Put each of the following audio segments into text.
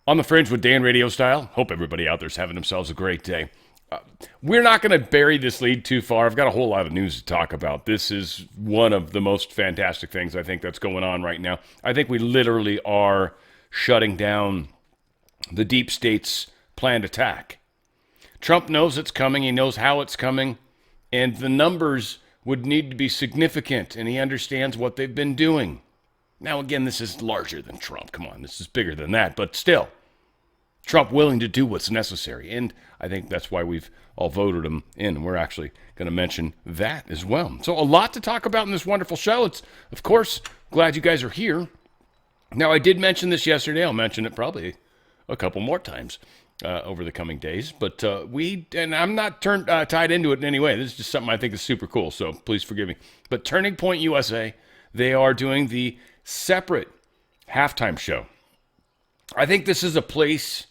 On the Fringe with Dan RadioStyle. Hope everybody out there's having themselves a great day. We're not going to bury this lead too far. I've got a whole lot of news to talk about. This is one of the most fantastic things I think that's going on right now. I think we literally are shutting down the deep state's planned attack. Trump knows it's coming. He knows how it's coming. And the numbers would need to be significant. And he understands what they've been doing. Now, again, this is larger than Trump. Come on, this is bigger than that. But still, Trump willing to do what's necessary. And I think that's why we've all voted him in. And we're actually going to mention that as well. So a lot to talk about in this wonderful show. It's, of course, glad you guys are here. Now, I did mention this yesterday. I'll mention it probably a couple more times over the coming days. But and I'm not tied into it in any way. This is just something I think is super cool. So please forgive me. But Turning Point USA, they are doing the separate halftime show. I think this is a place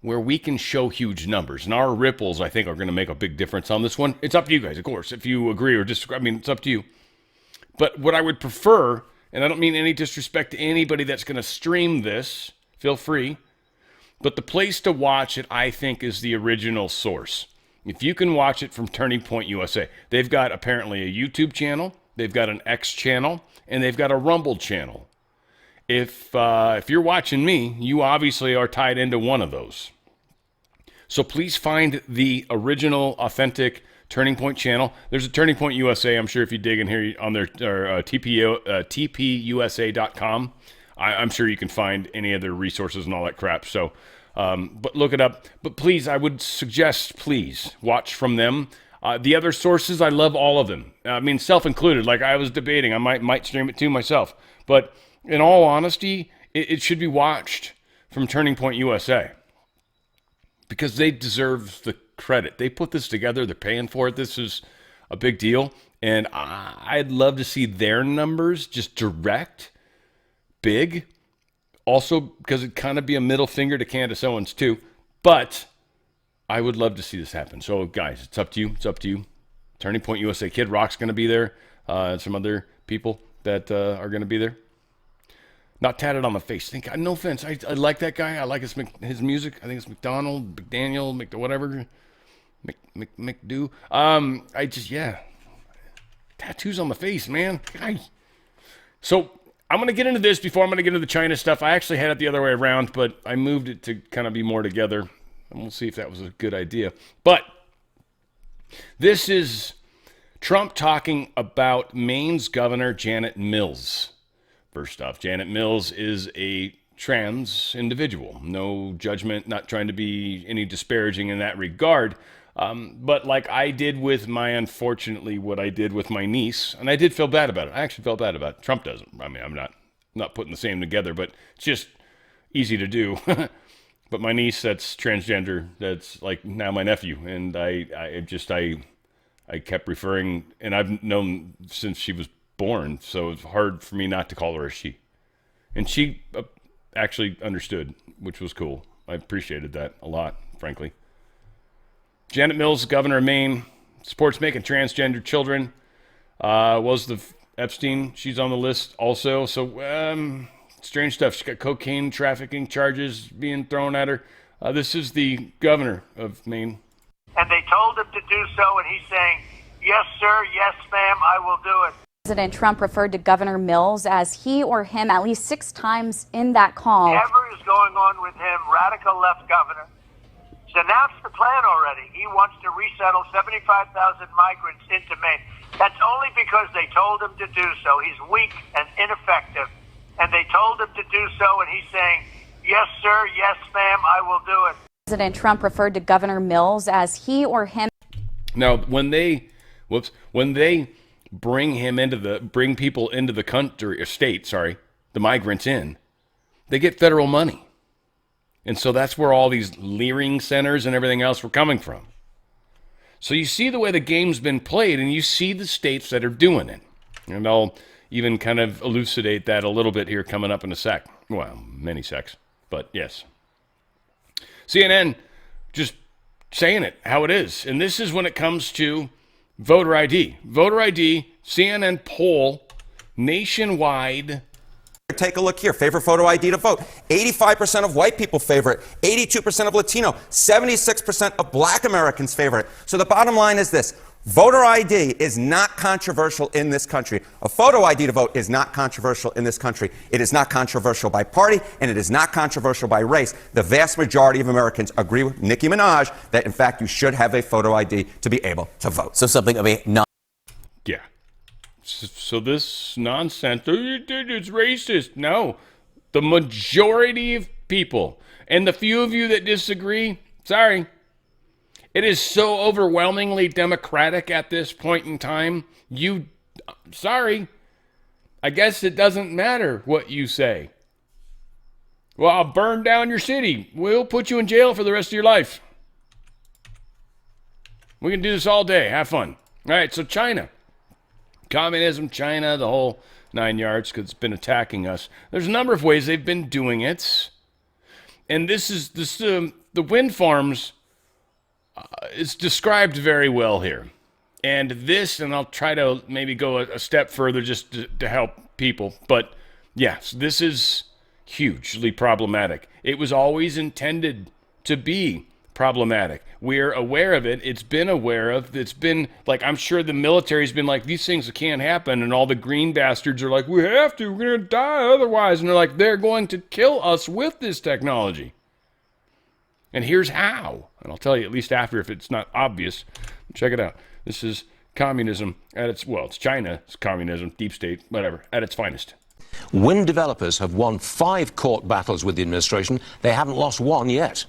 where we can show huge numbers, and our ripples, I think, are going to make a big difference on this one. It's up to you guys, of course, if you agree or disagree. I mean, it's up to you. But what I would prefer, and I don't mean any disrespect to anybody that's going to stream this, feel free, but the place to watch it, I think, is the original source. If you can watch it from Turning Point USA, they've got apparently a YouTube channel, they've got an X channel, and they've got a Rumble channel. If you're watching me, you obviously are tied into one of those. So please find the original, authentic Turning Point channel. There's a Turning Point USA. I'm sure if you dig in here on their tpusa.com, I'm sure you can find any of their resources and all that crap. So, but look it up. But please, I would suggest, please watch from them. The other sources, I love all of them. I mean, self-included. Like I was debating, I might stream it too myself. But in all honesty, it should be watched from Turning Point USA because they deserve the credit. They put this together. They're paying for it. This is a big deal. And I'd love to see their numbers just direct, big. Also, because it'd kind of be a middle finger to Candace Owens too. But I would love to see this happen. So, guys, it's up to you. It's up to you. Turning Point USA. Kid Rock's going to be there. And some other people that are going to be there. Not tatted on the face. No offense. I like that guy. I like his music. I think it's McDonald, McDaniel, whatever. McDo. Tattoos on the face, man. So, I'm going to get into this before I'm going to get into the China stuff. I actually had it the other way around, but I moved it to kind of be more together. And we'll see if that was a good idea. But this is Trump talking about Maine's Governor Janet Mills. First off, Janet Mills is a trans individual. No judgment, not trying to be any disparaging in that regard. But like I did with what I did with my niece, and I did feel bad about it. I actually felt bad about it. Trump doesn't. I mean, I'm not putting the same together, but it's just easy to do. But my niece, that's transgender, that's like now my nephew, and I kept referring, and I've known since she was born, so it's hard for me not to call her a she. And she actually understood, which was cool. I appreciated that a lot, frankly. Janet Mills, governor of Maine, supports making transgender children. Was the Epstein, she's on the list also, so strange stuff. She's got cocaine trafficking charges being thrown at her. This is the governor of Maine. And they told him to do so, and he's saying, yes, sir, yes, ma'am, I will do it. President Trump referred to Governor Mills as he or him at least 6 times in that call. Whatever is going on with him, radical left governor, he's announced the plan already. He wants to resettle 75,000 migrants into Maine. That's only because they told him to do so. He's weak and ineffective. And they told him to do so, and he's saying, yes, sir, yes, ma'am, I will do it. President Trump referred to Governor Mills as he or him. Now, when they bring people into the country, or state, the migrants in, they get federal money. And so that's where all these leering centers and everything else were coming from. So you see the way the game's been played, and you see the states that are doing it. And I'll even kind of elucidate that a little bit here coming up in a sec. Well, many secs, but yes. CNN just saying it how it is. And this is when it comes to voter ID. Voter ID, CNN poll nationwide Take a look here. Favorite photo ID to vote. 85% of white people favor it. 82% of Latino. 76% of black Americans favor it. So the bottom line is this. Voter ID is not controversial in this country. A photo ID to vote is not controversial in this country. It is not controversial by party, and it is not controversial by race. The vast majority of Americans agree with Nicki Minaj that, in fact, you should have a photo ID to be able to vote. So something, Yeah. So this nonsense, it's racist. No. The majority of people, and the few of you that disagree, sorry. It is so overwhelmingly democratic at this point in time. Sorry. I guess it doesn't matter what you say. Well, I'll burn down your city. We'll put you in jail for the rest of your life. We can do this all day. Have fun. All right, so China. Communism, China, the whole 9 yards, because it's been attacking us. There's a number of ways they've been doing it. And the wind farms is described very well here. And I'll try to maybe go a step further just to help people. But yes, this is hugely problematic. It was always intended to be problematic. We're aware of it. It's been aware of. It's been like, I'm sure the military's been like, these things can't happen. And all the green bastards are like, we have to. We're going to die otherwise. And they're like, they're going to kill us with this technology. And here's how. And I'll tell you at least after if it's not obvious. Check it out. This is communism at its, it's China. It's communism, deep state, whatever, at its finest. Wind developers have won 5 court battles with the administration. They haven't lost one yet.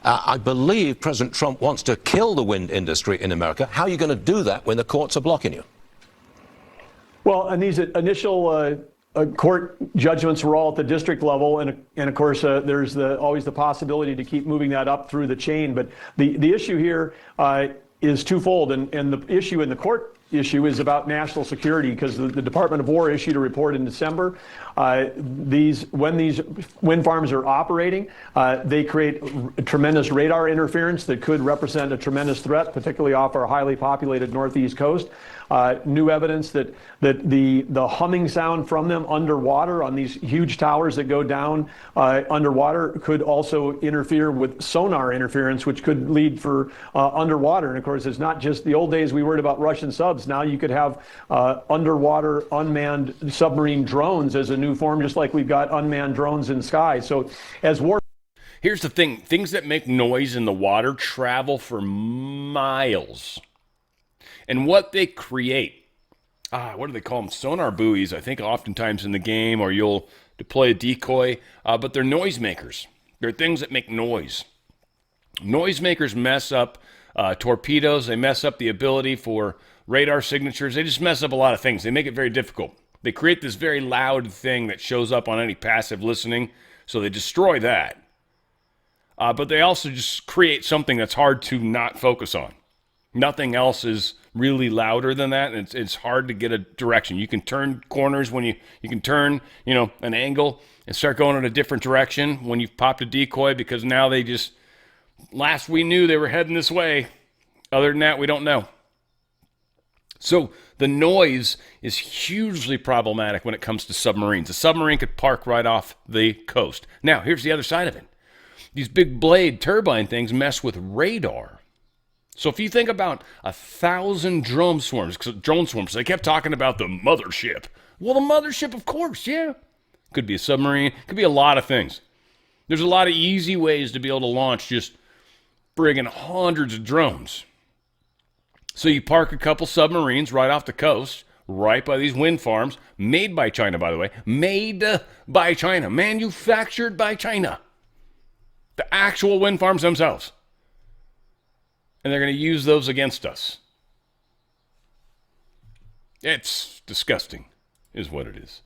I believe President Trump wants to kill the wind industry in America. How are you going to do that when the courts are blocking you? Well, and these initial court judgments were all at the district level, and of course there's always the possibility to keep moving that up through the chain. But the issue here is twofold, and the issue in the court issue is about national security, because the Department of War issued a report in December. When these wind farms are operating, they create tremendous radar interference that could represent a tremendous threat, particularly off our highly populated northeast coast. New evidence that the humming sound from them underwater on these huge towers that go down underwater could also interfere with sonar interference, which could lead for underwater. And of course, it's not just the old days we worried about Russian subs. Now you could have underwater unmanned submarine drones as a new form, just like we've got unmanned drones in sky. So as war. Here's the thing. Things that make noise in the water travel for miles. And what they create, what do they call them? Sonar buoys, I think oftentimes in the game, or you'll deploy a decoy, but they're noisemakers. They're things that make noise. Noisemakers mess up torpedoes. They mess up the ability for radar signatures. They just mess up a lot of things. They make it very difficult. They create this very loud thing that shows up on any passive listening, so they destroy that. But they also just create something that's hard to not focus on. Nothing else is really louder than that, and it's hard to get a direction. You can turn corners when you can turn, an angle and start going in a different direction when you've popped a decoy, because now last we knew they were heading this way. Other than that, we don't know. So the noise is hugely problematic when it comes to submarines. A submarine could park right off the coast. Now, here's the other side of it. These big blade turbine things mess with radar. So if you think about 1,000 drone swarms, they kept talking about the mothership. Well, the mothership, of course, yeah. Could be a submarine, could be a lot of things. There's a lot of easy ways to be able to launch just friggin' hundreds of drones. So you park a couple submarines right off the coast, right by these wind farms, made by China, by the way. Made by China, manufactured by China. The actual wind farms themselves. And they're going to use those against us. It's disgusting, is what it is.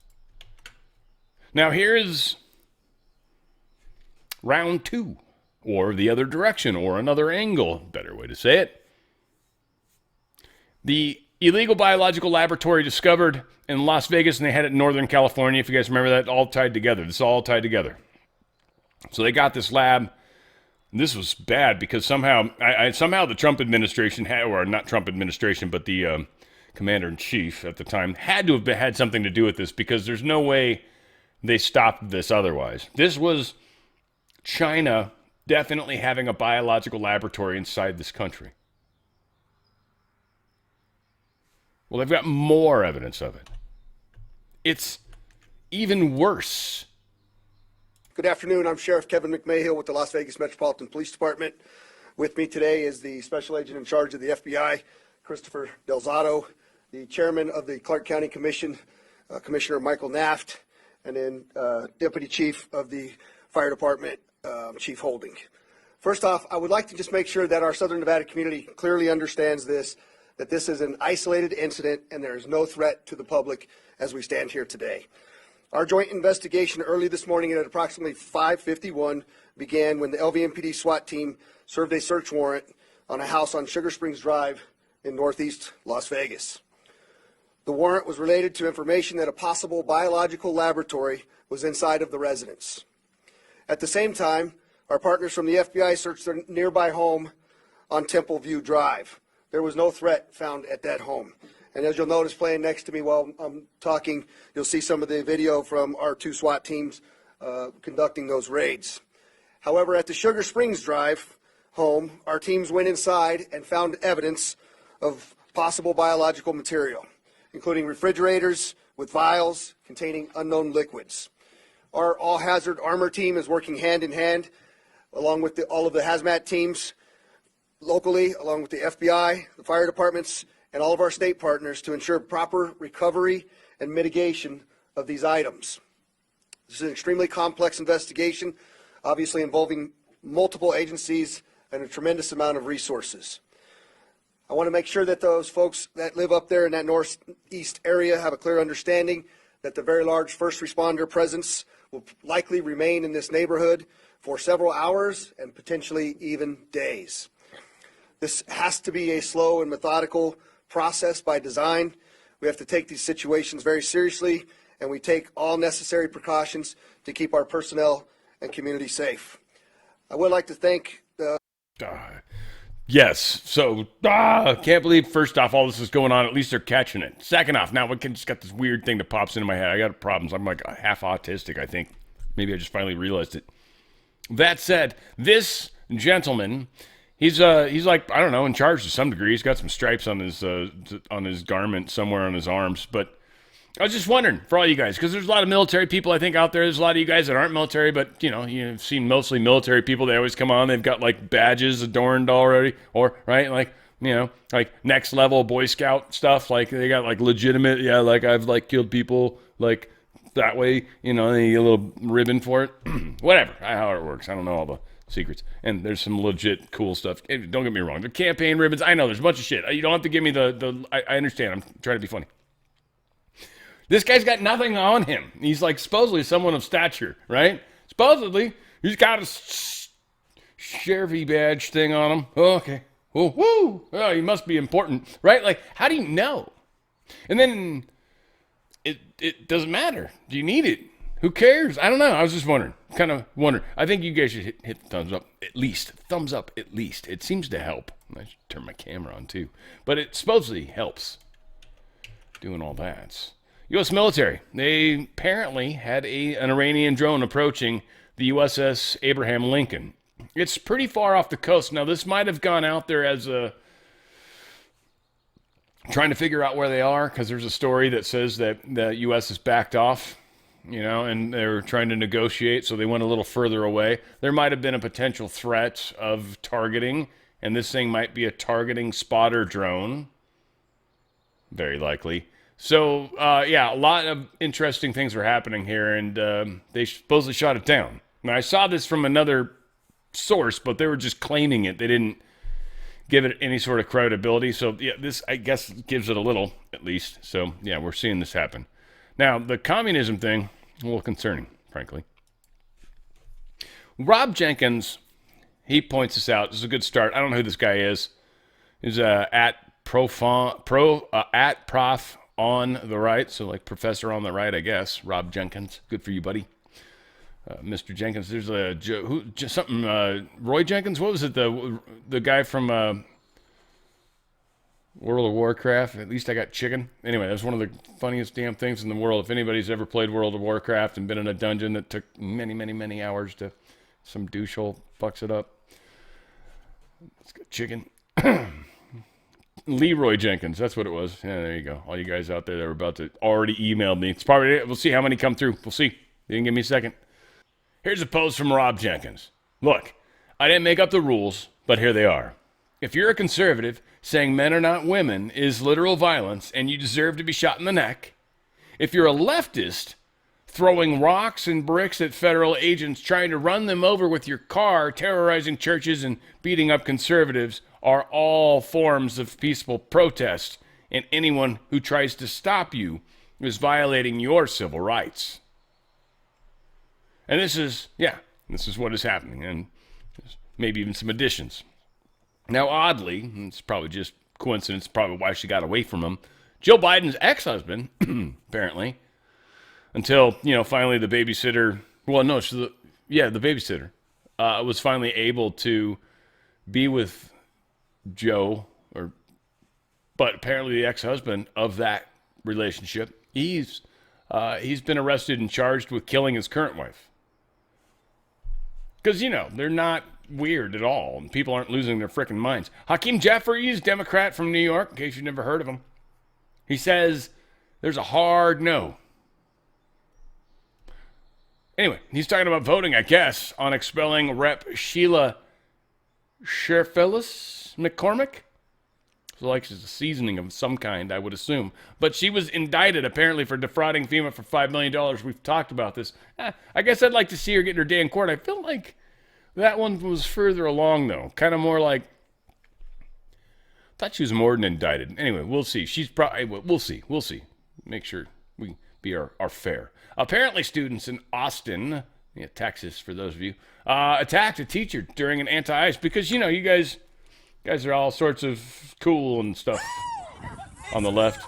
Now here is round 2, or the other direction, or another angle, better way to say it. The illegal biological laboratory discovered in Las Vegas, and they had it in Northern California, if you guys remember that, all tied together. This is all tied together. So they got this lab. This was bad because somehow the Trump administration had, or not Trump administration, but the commander-in-chief at the time had to have had something to do with this, because there's no way they stopped this otherwise. This was China definitely having a biological laboratory inside this country. Well, they've got more evidence of it. It's even worse. Good afternoon. I'm Sheriff Kevin McMahill with the Las Vegas Metropolitan Police Department. With me today is the Special Agent in charge of the FBI, Christopher Delzato, the Chairman of the Clark County Commission, Commissioner Michael Naft, and then Deputy Chief of the Fire Department, Chief Holding. First off, I would like to just make sure that our Southern Nevada community clearly understands this, that this is an isolated incident and there is no threat to the public as we stand here today. Our joint investigation early this morning at approximately 5:51 began when the LVMPD SWAT team served a search warrant on a house on Sugar Springs Drive in northeast Las Vegas. The warrant was related to information that a possible biological laboratory was inside of the residence. At the same time, our partners from the FBI searched their nearby home on Temple View Drive. There was no threat found at that home. And as you'll notice playing next to me while I'm talking, you'll see some of the video from our two SWAT teams conducting those raids. However, at the Sugar Springs Drive home, our teams went inside and found evidence of possible biological material, including refrigerators with vials containing unknown liquids. Our all-hazard armor team is working hand in hand along with all of the hazmat teams locally, along with the FBI, the fire departments, and all of our state partners to ensure proper recovery and mitigation of these items. This is an extremely complex investigation, obviously involving multiple agencies and a tremendous amount of resources. I want to make sure that those folks that live up there in that northeast area have a clear understanding that the very large first responder presence will likely remain in this neighborhood for several hours and potentially even days. This has to be a slow and methodical process by design. We have to take these situations very seriously, and we take all necessary precautions to keep our personnel and community safe. I would like to thank the... Yes. So, can't believe, first off, all this is going on. At least they're catching it. Second off, now we can just got this weird thing that pops into my head. I got problems. I'm like half autistic, I think. Maybe I just finally realized it. That said, this gentleman, he's like, I don't know, in charge to some degree. He's got some stripes on his garment somewhere on his arms. But I was just wondering for all you guys, because there's a lot of military people I think out there. There's a lot of you guys that aren't military, but you've seen mostly military people. They always come on. They've got like badges adorned already, or right, like like next level Boy Scout stuff. Like they got like legitimate, like I've like killed people like that way. They get a little ribbon for it. Whatever, how it works. I don't know all the secrets. And there's some legit cool stuff. Don't get me wrong. The campaign ribbons. I know there's a bunch of shit. You don't have to give me I understand. I'm trying to be funny. This guy's got nothing on him. He's like supposedly someone of stature, right? Supposedly. He's got a sheriffy badge thing on him. Oh, okay. Oh, woo. Oh, he must be important, right? Like, how do you know? And then it doesn't matter. Do you need it? Who cares? I don't know. I was just wondering. Kind of wondering. I think you guys should hit the thumbs up at least. Thumbs up at least. It seems to help. I should turn my camera on too. But it supposedly helps doing all that. U.S. military. They apparently had an Iranian drone approaching the USS Abraham Lincoln. It's pretty far off the coast. Now, this might have gone out there as trying to figure out where they are, because there's a story that says that the U.S. has backed off, and they're trying to negotiate, so they went a little further away. There might have been a potential threat of targeting, and this thing might be a targeting spotter drone. Very likely. So, a lot of interesting things are happening here, and they supposedly shot it down. Now, I saw this from another source, but they were just claiming it. They didn't give it any sort of credibility. So, this, I guess, gives it a little, at least. So, we're seeing this happen. Now, the communism thing, a little concerning, frankly. Rob Jenkins, he points this out. This is a good start. I don't know who this guy is. He's at Prof on the right, so like professor on the right, I guess. Rob Jenkins, good for you, buddy. Mr. Jenkins, there's Roy Jenkins. What was it? The guy from World of Warcraft. At least I got chicken. Anyway, that's one of the funniest damn things in the world. If anybody's ever played World of Warcraft and been in a dungeon that took many, many, many hours to, some douchehole fucks it up. It's got chicken. Leroy Jenkins, that's what it was. Yeah, there you go. All you guys out there that are about to already email me. It's probably, we'll see how many come through. We'll see. They didn't give me a second. Here's a post from Rob Jenkins. Look, I didn't make up the rules, but here they are. If you're a conservative, saying men are not women is literal violence and you deserve to be shot in the neck. If you're a leftist, throwing rocks and bricks at federal agents, trying to run them over with your car, terrorizing churches and beating up conservatives are all forms of peaceful protest, and anyone who tries to stop you is violating your civil rights. And this is what is happening, and maybe even some additions. Now, oddly, it's probably just coincidence, probably why she got away from him, Joe Biden's ex-husband, apparently, until, finally the babysitter, the babysitter was finally able to be with Joe, but apparently the ex-husband of that relationship, he's been arrested and charged with killing his current wife. Because, they're not weird at all, and people aren't losing their frickin' minds. Hakeem Jeffries, Democrat from New York, in case you've never heard of him, he says there's a hard no. Anyway, he's talking about voting, I guess, on expelling Rep. Sheila Sherfellis McCormick. So like she's a seasoning of some kind, I would assume. But she was indicted, apparently, for defrauding FEMA for $5 million. We've talked about this. I guess I'd like to see her get her day in court. I feel like that one was further along, though. Kind of more like, I thought she was more than indicted. Anyway, we'll see. We'll see. Make sure we be our fair. Apparently, students in Austin, Texas, for those of you, attacked a teacher during an anti-ICE because, you guys are all sorts of cool and stuff on the left.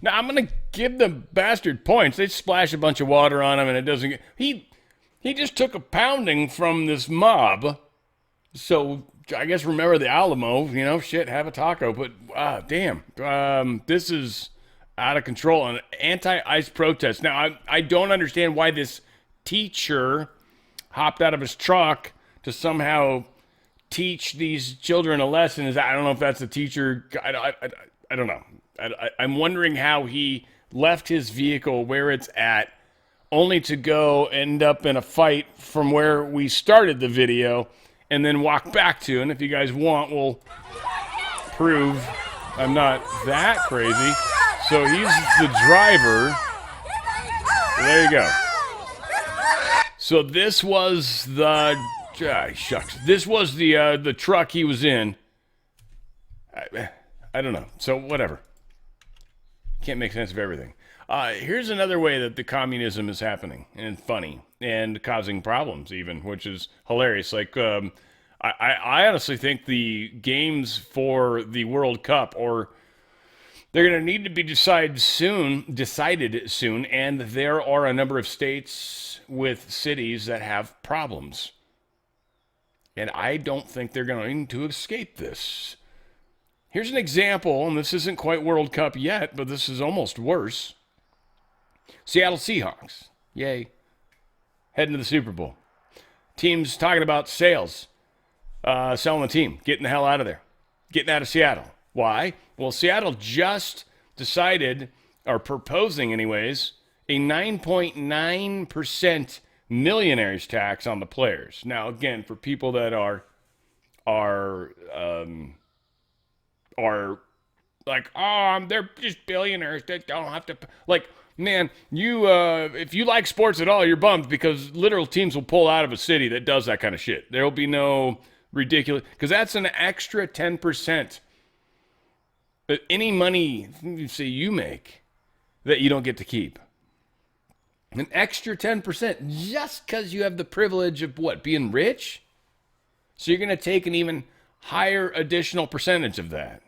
Now, I'm going to give the bastard points. They splash a bunch of water on him, and it doesn't get... He just took a pounding from this mob. So, I guess remember the Alamo, have a taco. But, damn. This is out of control. An anti-ICE protest. Now, I don't understand why this teacher hopped out of his truck to somehow teach these children a lesson. I don't know if that's the teacher. I don't know. I'm wondering how he left his vehicle where it's at, only to go end up in a fight from where we started the video, and then walk back to. And if you guys want, we'll prove I'm not that crazy. So he's the driver. There you go. So this was the shucks. This was the truck he was in. I don't know. So whatever. Can't make sense of everything. Here's another way that the communism is happening, and funny, and causing problems even, which is hilarious. Like, I honestly think the games for the World Cup, they're going to need to be decided soon, and there are a number of states with cities that have problems. And I don't think they're going to escape this. Here's an example, and this isn't quite World Cup yet, but this is almost worse. Seattle Seahawks, yay, heading to the Super Bowl. Teams talking about sales, selling the team, getting the hell out of there, getting out of Seattle. Why? Well, Seattle just decided, or proposing anyways, a 9.9% millionaires tax on the players. Now, again, for people that are like, they're just billionaires that don't have to, like, man, if you like sports at all, you're bummed because literal teams will pull out of a city that does that kind of shit. There'll be no ridiculous, because that's an extra 10%. Any money you make that you don't get to keep. An extra 10% just because you have the privilege of what? Being rich? So you're going to take an even higher additional percentage of that.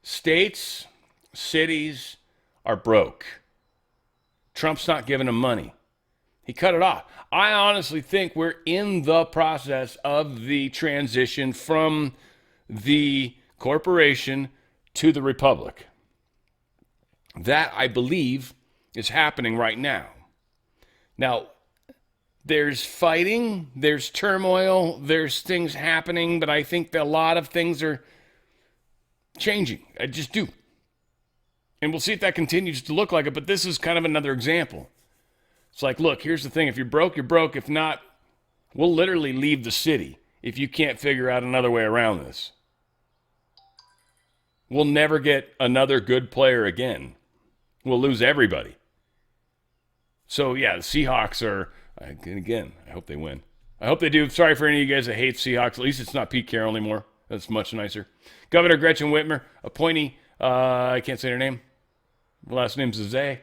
States, cities are broke. Trump's not giving them money. He cut it off. I honestly think we're in the process of the transition from the corporation to the republic. That, I believe, is happening right now. Now, there's fighting, there's turmoil, there's things happening, but I think that a lot of things are changing. I just do. And we'll see if that continues to look like it, but this is kind of another example. It's like, look, here's the thing. If you're broke, you're broke. If not, we'll literally leave the city if you can't figure out another way around this. We'll never get another good player again. We'll lose everybody. So, yeah, the Seahawks are, again, I hope they win. I hope they do. Sorry for any of you guys that hate Seahawks. At least it's not Pete Carroll anymore. That's much nicer. Governor Gretchen Whitmer, appointee, I can't say her name. The last name's Zay.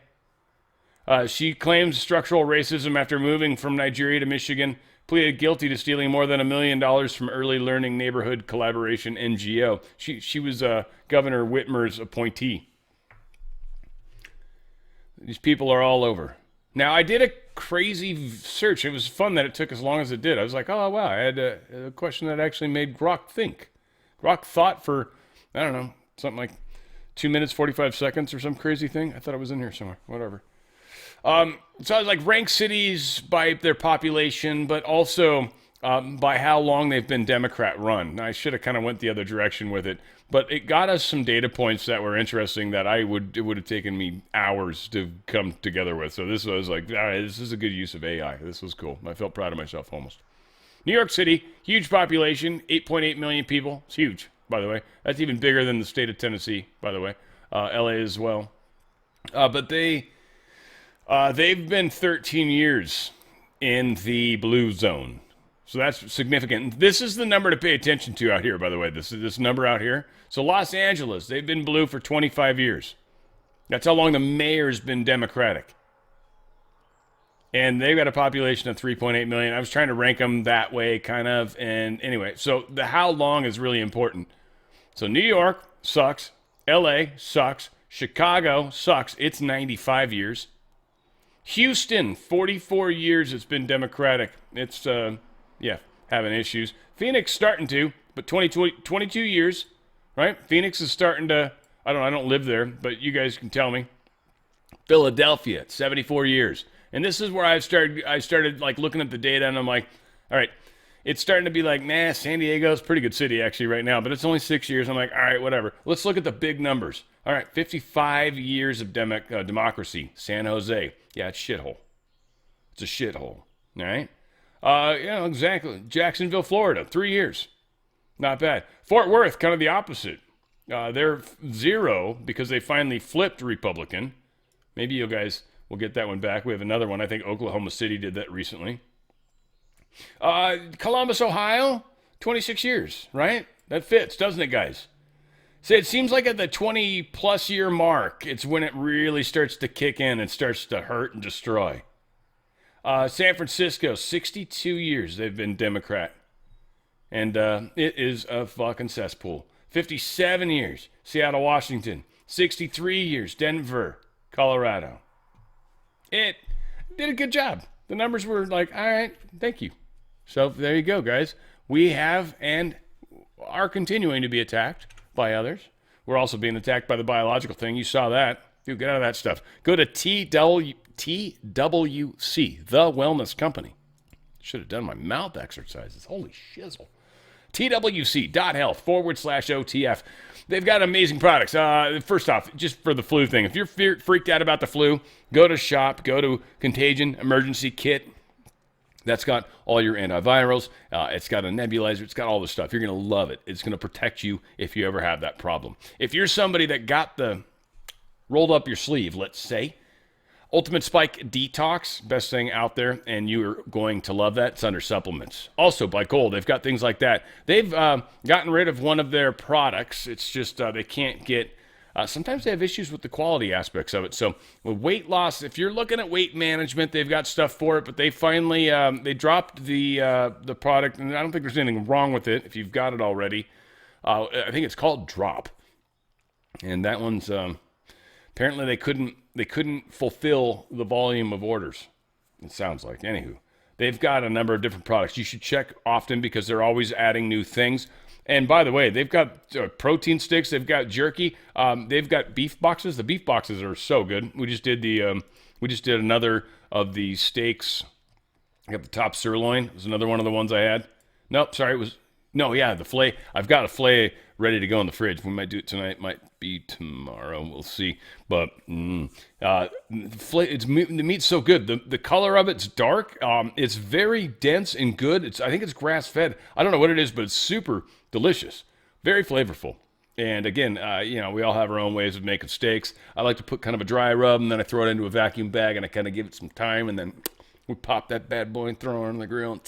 She claims structural racism after moving from Nigeria to Michigan, pleaded guilty to stealing more than $1 million from Early Learning Neighborhood Collaboration NGO. She was Governor Whitmer's appointee. These people are all over. Now, I did a crazy search. It was fun that it took as long as it did. I was like, oh, wow, I had a question that actually made Grok think. Grok thought for, I don't know, something like 2 minutes, 45 seconds or some crazy thing. I thought it was in here somewhere. Whatever. So I was like, rank cities by their population, but also by how long they've been Democrat run. Now, I should have kind of went the other direction with it, but it got us some data points that were interesting that it would have taken me hours to come together with. So this was like, all right, this is a good use of AI. This was cool. I felt proud of myself almost. New York City, huge population, 8.8 million people. It's huge, by the way. That's even bigger than the state of Tennessee, by the way. LA as well. But they've been 13 years in the blue zone. So that's significant. This is the number to pay attention to out here, by the way. This number out here. So Los Angeles, they've been blue for 25 years. That's how long the mayor's been Democratic. And they've got a population of 3.8 million. I was trying to rank them that way, kind of. And anyway, so the how long is really important. So New York sucks. LA sucks. Chicago sucks. It's 95 years. Houston, 44 years it's been Democratic. It's, having issues. Phoenix starting to, but 22 years, right? Phoenix is starting to, I don't live there, but you guys can tell me. Philadelphia, 74 years. And this is where I started like looking at the data and I'm like, all right, it's starting to be like, nah, San Diego's a pretty good city actually right now, but it's only 6 years. I'm like, all right, whatever. Let's look at the big numbers. All right, 55 years of democracy. San Jose. Yeah, it's a shithole. It's a shithole. All right? Exactly. Jacksonville, Florida, 3 years. Not bad. Fort Worth, kind of the opposite. They're 0 because they finally flipped Republican. Maybe you guys will get that one back. We have another one. I think Oklahoma City did that recently. Columbus, Ohio, 26 years, right? That fits, doesn't it, guys? So it seems like at the 20-plus year mark, it's when it really starts to kick in and starts to hurt and destroy. San Francisco, 62 years they've been Democrat. And it is a fucking cesspool. 57 years, Seattle, Washington. 63 years, Denver, Colorado. It did a good job. The numbers were like, all right, thank you. So there you go, guys. We have and are continuing to be attacked by others. We're also being attacked by the biological thing. You saw that. Dude, get out of that stuff. Go to TWC, the wellness company. Should have done my mouth exercises. Holy shizzle. TWC.health/OTF. They've got amazing products. First off, just for the flu thing, if you're freaked out about the flu, go to shop, go to Contagion Emergency Kit. That's got all your antivirals. It's got a nebulizer. It's got all this stuff. You're going to love it. It's going to protect you if you ever have that problem. If you're somebody that got the rolled up your sleeve, let's say, Ultimate Spike Detox, best thing out there, and you're going to love that. It's under supplements. Also, by Gold, they've got things like that. They've gotten rid of one of their products. It's just they can't get sometimes they have issues with the quality aspects of it. So with weight loss, if you're looking at weight management, they've got stuff for it, but they finally they dropped the product, and I don't think there's anything wrong with it if you've got it already. I think it's called Drop, and that one's apparently they couldn't fulfill the volume of orders. It sounds like. Anywho, they've got a number of different products. You should check often because they're always adding new things. And by the way, they've got protein sticks. They've got jerky. They've got beef boxes. The beef boxes are so good. We just did another of the steaks. I got the top sirloin. It was another one of the ones I had. Nope, sorry, the filet. I've got a filet ready to go in the fridge. We might do it tonight. Might be tomorrow. We'll see. But the meat's so good. The color of it's dark. It's very dense and good. I think it's grass fed. I don't know what it is, but it's super delicious. Very flavorful. And again, we all have our own ways of making steaks. I like to put kind of a dry rub, and then I throw it into a vacuum bag, and I kind of give it some time, and then we pop that bad boy and throw it on the grill.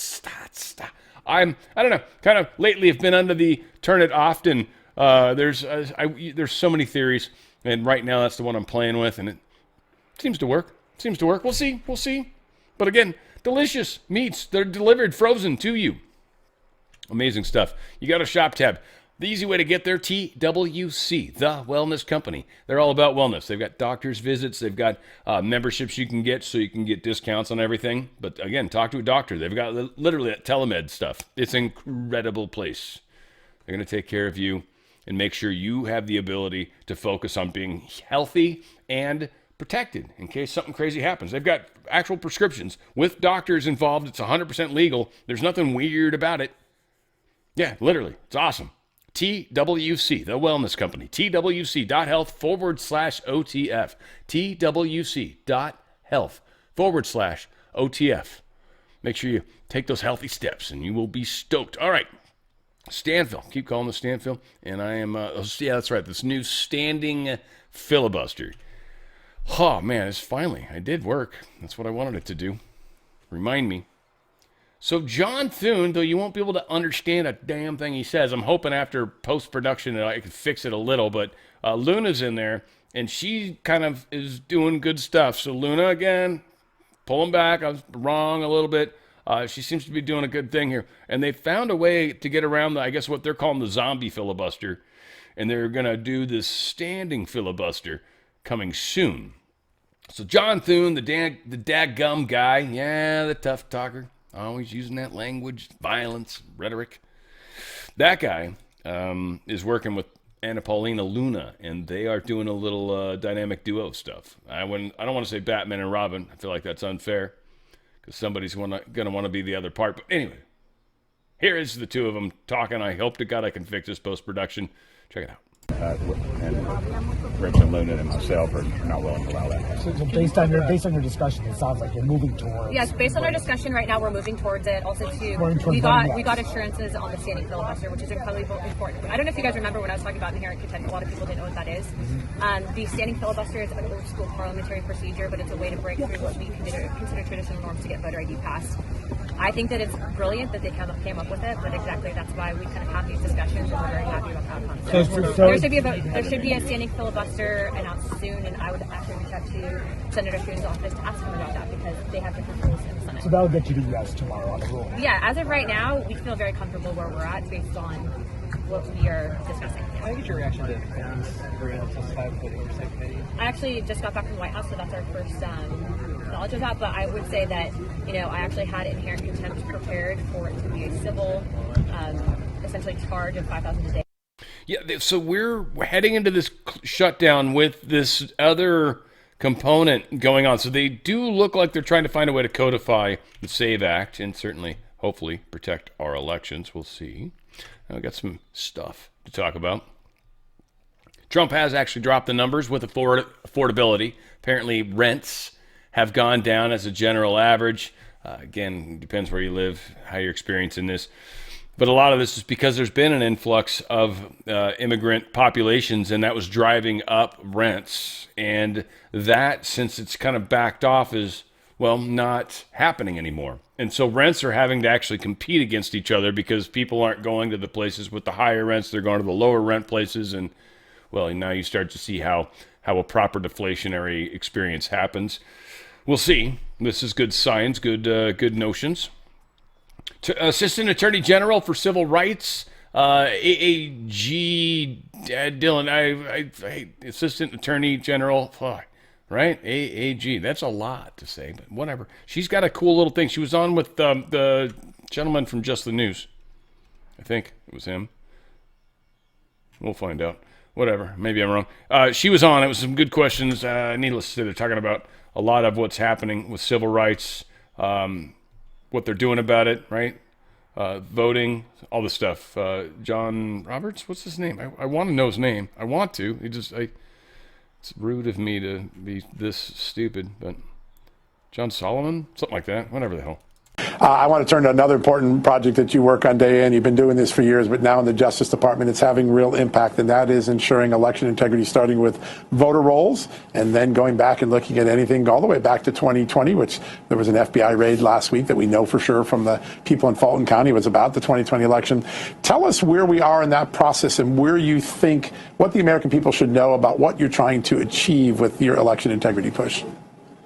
And I don't know, kind of lately have been under the turn it often. There's so many theories, and right now that's the one I'm playing with, and it seems to work. We'll see. But again, delicious meats. They're delivered frozen to you. Amazing stuff. You got a shop tab. The easy way to get there, TWC, the wellness company. They're all about wellness. They've got doctor's visits. They've got memberships you can get so you can get discounts on everything. But again, talk to a doctor. They've got literally that telemed stuff. It's an incredible place. They're going to take care of you and make sure you have the ability to focus on being healthy and protected in case something crazy happens. They've got actual prescriptions with doctors involved. It's 100% legal. There's nothing weird about it. Yeah, literally. It's awesome. TWC, the wellness company. TWC.health/OTF. TWC.health/OTF. Make sure you take those healthy steps and you will be stoked. All right. Stanfill. Keep calling this Stanfill. And I am, that's right. This new standing filibuster. Oh, man, I did work. That's what I wanted it to do. Remind me. So John Thune, though you won't be able to understand a damn thing he says, I'm hoping after post-production that I can fix it a little, but Luna's in there, and she kind of is doing good stuff. So Luna, again, pulling back. I was wrong a little bit. She seems to be doing a good thing here. And they found a way to get around, I guess, what they're calling the zombie filibuster, and they're going to do this standing filibuster coming soon. So John Thune, the dadgum guy, the tough talker, always using that language, violence, rhetoric. That guy is working with Anna Paulina Luna, and they are doing a little dynamic duo stuff. I don't want to say Batman and Robin. I feel like that's unfair because somebody's going to want to be the other part. But anyway, here is the two of them talking. I hope to God I can fix this post-production. Check it out. And Rich and Luna and myself are not willing to allow that. So based on your discussion, it sounds like you're moving towards. Yes, based on our discussion right now, we're moving towards it. Also, we got assurances on the standing filibuster, which is incredibly important. I don't know if you guys remember when I was talking about inherent contempt. A lot of people didn't know what that is. The standing filibuster is an old school parliamentary procedure, but it's a way to break through what we consider traditional norms to get voter ID passed. I think that it's brilliant that they came up with it, but exactly that's why we kind of have these discussions, and we're very happy about how it comes. There should be a standing filibuster announced soon, and I would actually reach out to Senator Thrune's office to ask him about that because they have different rules in the Senate. So that will get you to yes tomorrow on the rule. Yeah, as of right now, we feel very comfortable where we're at based on what we are discussing. How did your reaction to Pam's agreeing to testify with the Oversight Committee? I actually just got back from the White House, so that's our first knowledge of that. But I would say that, I actually had inherent contempt prepared for it to be a civil, essentially charge of $5,000 a day. Yeah, so we're heading into this shutdown with this other component going on. So they do look like they're trying to find a way to codify the SAVE Act and certainly, hopefully, protect our elections. We'll see. I've got some stuff to talk about. Trump has actually dropped the numbers with affordability. Apparently, rents have gone down as a general average. Again, it depends where you live, how you're experiencing this. But a lot of this is because there's been an influx of immigrant populations, and that was driving up rents. And that, since it's kind of backed off, is, not happening anymore. And so rents are having to actually compete against each other because people aren't going to the places with the higher rents. They're going to the lower rent places. And well, now you start to see how a proper deflationary experience happens. We'll see. This is good science, good notions. Assistant Attorney General for Civil Rights, AAG Dylan. Assistant Attorney General, right? AAG. That's a lot to say, but whatever. She's got a cool little thing. She was on with the gentleman from Just the News. I think it was him. We'll find out. Whatever. Maybe I'm wrong. She was on. It was some good questions. Needless to say, they're talking about a lot of what's happening with civil rights, what they're doing about it, right? Voting, all this stuff. John Roberts, what's his name? I want to know his name. I want to. It's rude of me to be this stupid, but John Solomon? Something like that. Whatever the hell. I want to turn to another important project that you work on day in. You've been doing this for years, but now in the Justice Department, it's having real impact, and that is ensuring election integrity, starting with voter rolls and then going back and looking at anything all the way back to 2020, which there was an FBI raid last week that we know for sure from the people in Fulton County was about the 2020 election. Tell us where we are in that process and where you think what the American people should know about what you're trying to achieve with your election integrity push.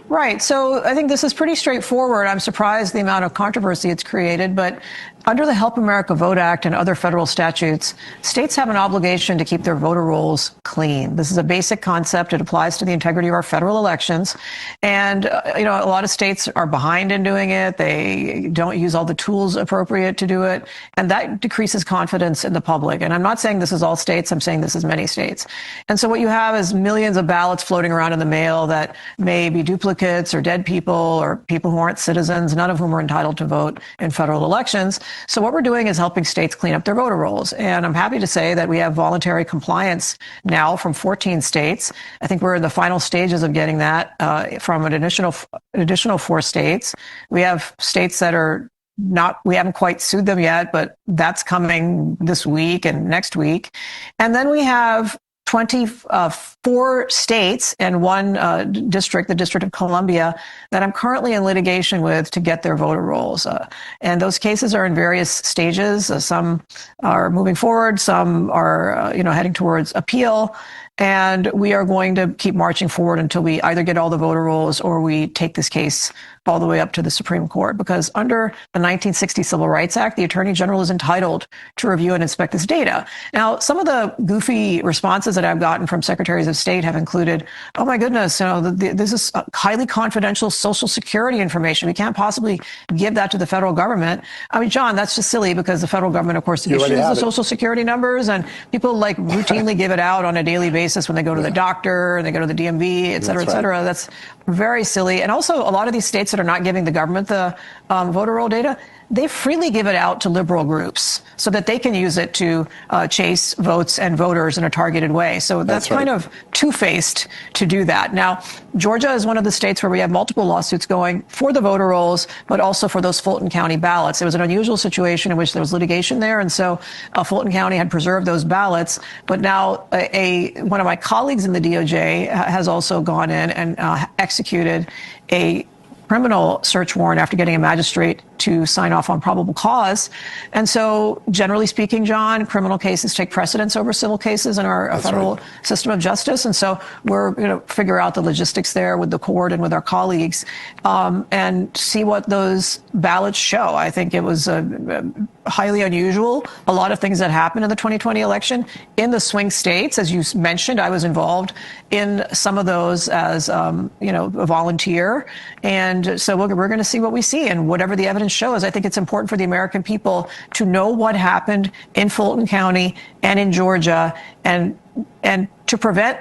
Right. So I think this is pretty straightforward. I'm surprised the amount of controversy it's created, but under the Help America Vote Act and other federal statutes, states have an obligation to keep their voter rolls clean. This is a basic concept. It applies to the integrity of our federal elections. And, a lot of states are behind in doing it. They don't use all the tools appropriate to do it. And that decreases confidence in the public. And I'm not saying this is all states. I'm saying this is many states. And so what you have is millions of ballots floating around in the mail that may be duplicates or dead people or people who aren't citizens, none of whom are entitled to vote in federal elections. So what we're doing is helping states clean up their voter rolls. And I'm happy to say that we have voluntary compliance now from 14 states. I think we're in the final stages of getting that from an additional 4 states. We have states that are we haven't quite sued them yet, but that's coming this week and next week. And then we have 24 states and one district, the District of Columbia, that I'm currently in litigation with to get their voter rolls. And those cases are in various stages. Some are moving forward, some are heading towards appeal. And we are going to keep marching forward until we either get all the voter rolls or we take this case all the way up to the Supreme Court. Because under the 1960 Civil Rights Act, the Attorney General is entitled to review and inspect this data. Now, some of the goofy responses that I've gotten from secretaries of state have included, oh my goodness, this is highly confidential Social Security information. We can't possibly give that to the federal government. I mean, John, that's just silly because the federal government, of course, issues the Social Security numbers, and people routinely give it out on a daily basis when they go to the doctor and they go to the DMV, et cetera, et cetera. That's very silly. And also, a lot of these states that are not giving the government the voter roll data, they freely give it out to liberal groups so that they can use it to chase votes and voters in a targeted way. So that's kind of two-faced to do that. Now, Georgia is one of the states where we have multiple lawsuits going for the voter rolls, but also for those Fulton County ballots. It was an unusual situation in which there was litigation there, and so Fulton County had preserved those ballots. But now one of my colleagues in the DOJ has also gone in and executed a criminal search warrant after getting a magistrate to sign off on probable cause. And so, generally speaking, John, criminal cases take precedence over civil cases in our federal system of justice. And so we're going to figure out the logistics there with the court and with our colleagues and see what those ballots show. I think it was highly unusual. A lot of things that happened in the 2020 election in the swing states, as you mentioned, I was involved in some of those as, a volunteer. And so we're going to see what we see, and whatever the evidence shows, I think it's important for the American people to know what happened in Fulton County and in Georgia, and to prevent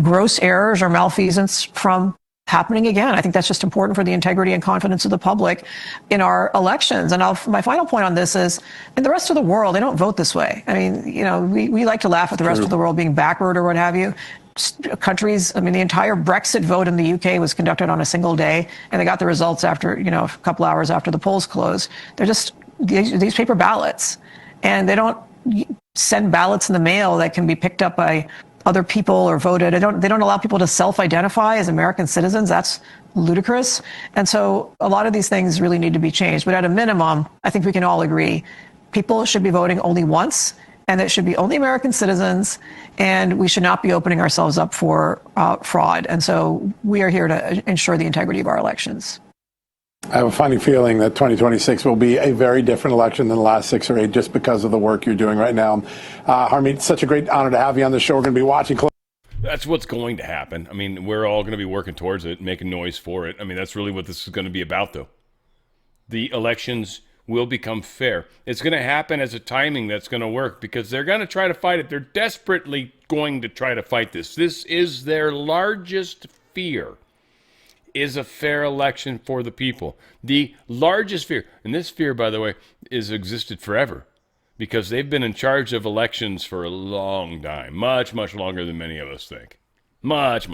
gross errors or malfeasance from happening again. I think that's just important for the integrity and confidence of the public in our elections. And my final point on this is, in the rest of the world, they don't vote this way. I mean, we like to laugh at the rest of the world being backward or what have you. Countries, the entire Brexit vote in the UK was conducted on a single day, and they got the results after, a couple hours after the polls closed. They're just these paper ballots, and they don't send ballots in the mail that can be picked up by other people or voted. They don't allow people to self-identify as American citizens. That's ludicrous. And so a lot of these things really need to be changed. But at a minimum, I think we can all agree people should be voting only once, and it should be only American citizens, and we should not be opening ourselves up for fraud. And so we are here to ensure the integrity of our elections. I have a funny feeling that 2026 will be a very different election than the last 6 or 8 just because of the work you're doing right now. Harmeet, it's such a great honor to have you on the show. We're going to be watching closely. That's what's going to happen. I mean, we're all going to be working towards it, making noise for it. I mean, that's really what this is going to be about, though. The elections will become fair. It's going to happen as a timing that's going to work because they're going to try to fight it. They're desperately going to try to fight this. This is their largest fear, is a fair election for the people. The largest fear, and this fear, by the way, is existed forever because they've been in charge of elections for a long time, much, much longer than many of us think. Much.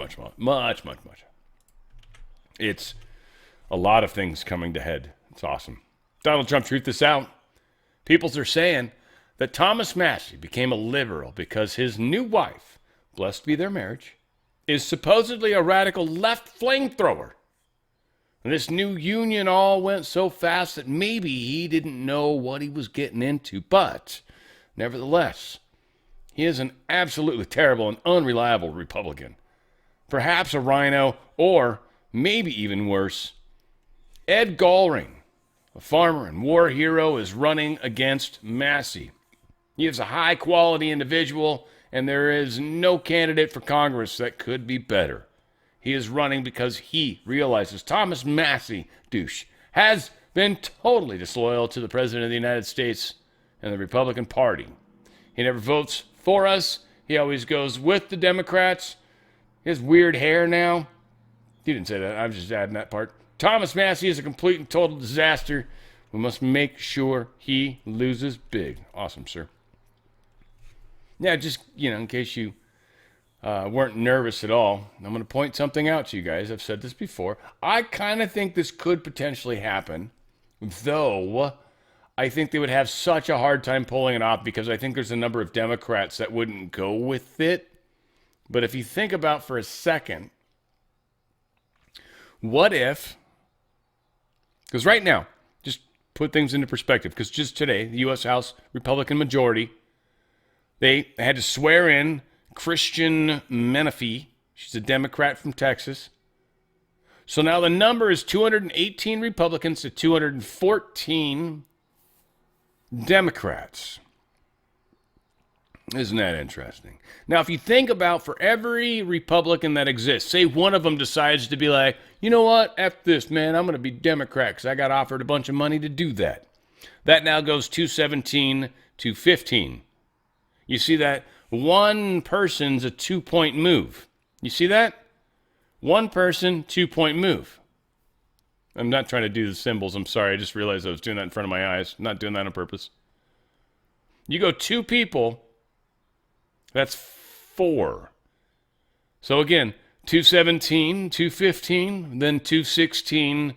It's a lot of things coming to head. It's awesome. Donald Trump truth this out. Peoples are saying that Thomas Massie became a liberal because his new wife, blessed be their marriage, is supposedly a radical left flamethrower. And this new union all went so fast that maybe he didn't know what he was getting into. But, nevertheless, he is an absolutely terrible and unreliable Republican. Perhaps a rhino, or maybe even worse, Ed Goldring, a farmer and war hero, is running against Massie. He is a high-quality individual, and there is no candidate for Congress that could be better. He is running because he realizes Thomas Massie, douche, has been totally disloyal to the President of the United States and the Republican Party. He never votes for us. He always goes with the Democrats. His weird hair now. He didn't say that. I was just adding that part. Thomas Massie is a complete and total disaster. We must make sure he loses big. Awesome, sir. Yeah, just, in case you weren't nervous at all, I'm going to point something out to you guys. I've said this before. I kind of think this could potentially happen, though I think they would have such a hard time pulling it off because I think there's a number of Democrats that wouldn't go with it. But if you think about for a second, what if, because right now, just put things into perspective, because just today, the U.S. House Republican majority, they had to swear in Christian Menifee. She's a Democrat from Texas. So now the number is 218 Republicans to 214 Democrats. Isn't that interesting? Now, if you think about for every Republican that exists, say one of them decides to be like, you know what, F this, man, I'm going to be Democrat because I got offered a bunch of money to do that. That now goes 217 to 15. You see that? One person's a 2-point move. You see that? One person, 2-point move. I'm not trying to do the symbols. I'm sorry. I just realized I was doing that in front of my eyes. I'm not doing that on purpose. You go 2 people, that's 4. So again, 217, 215, then 216,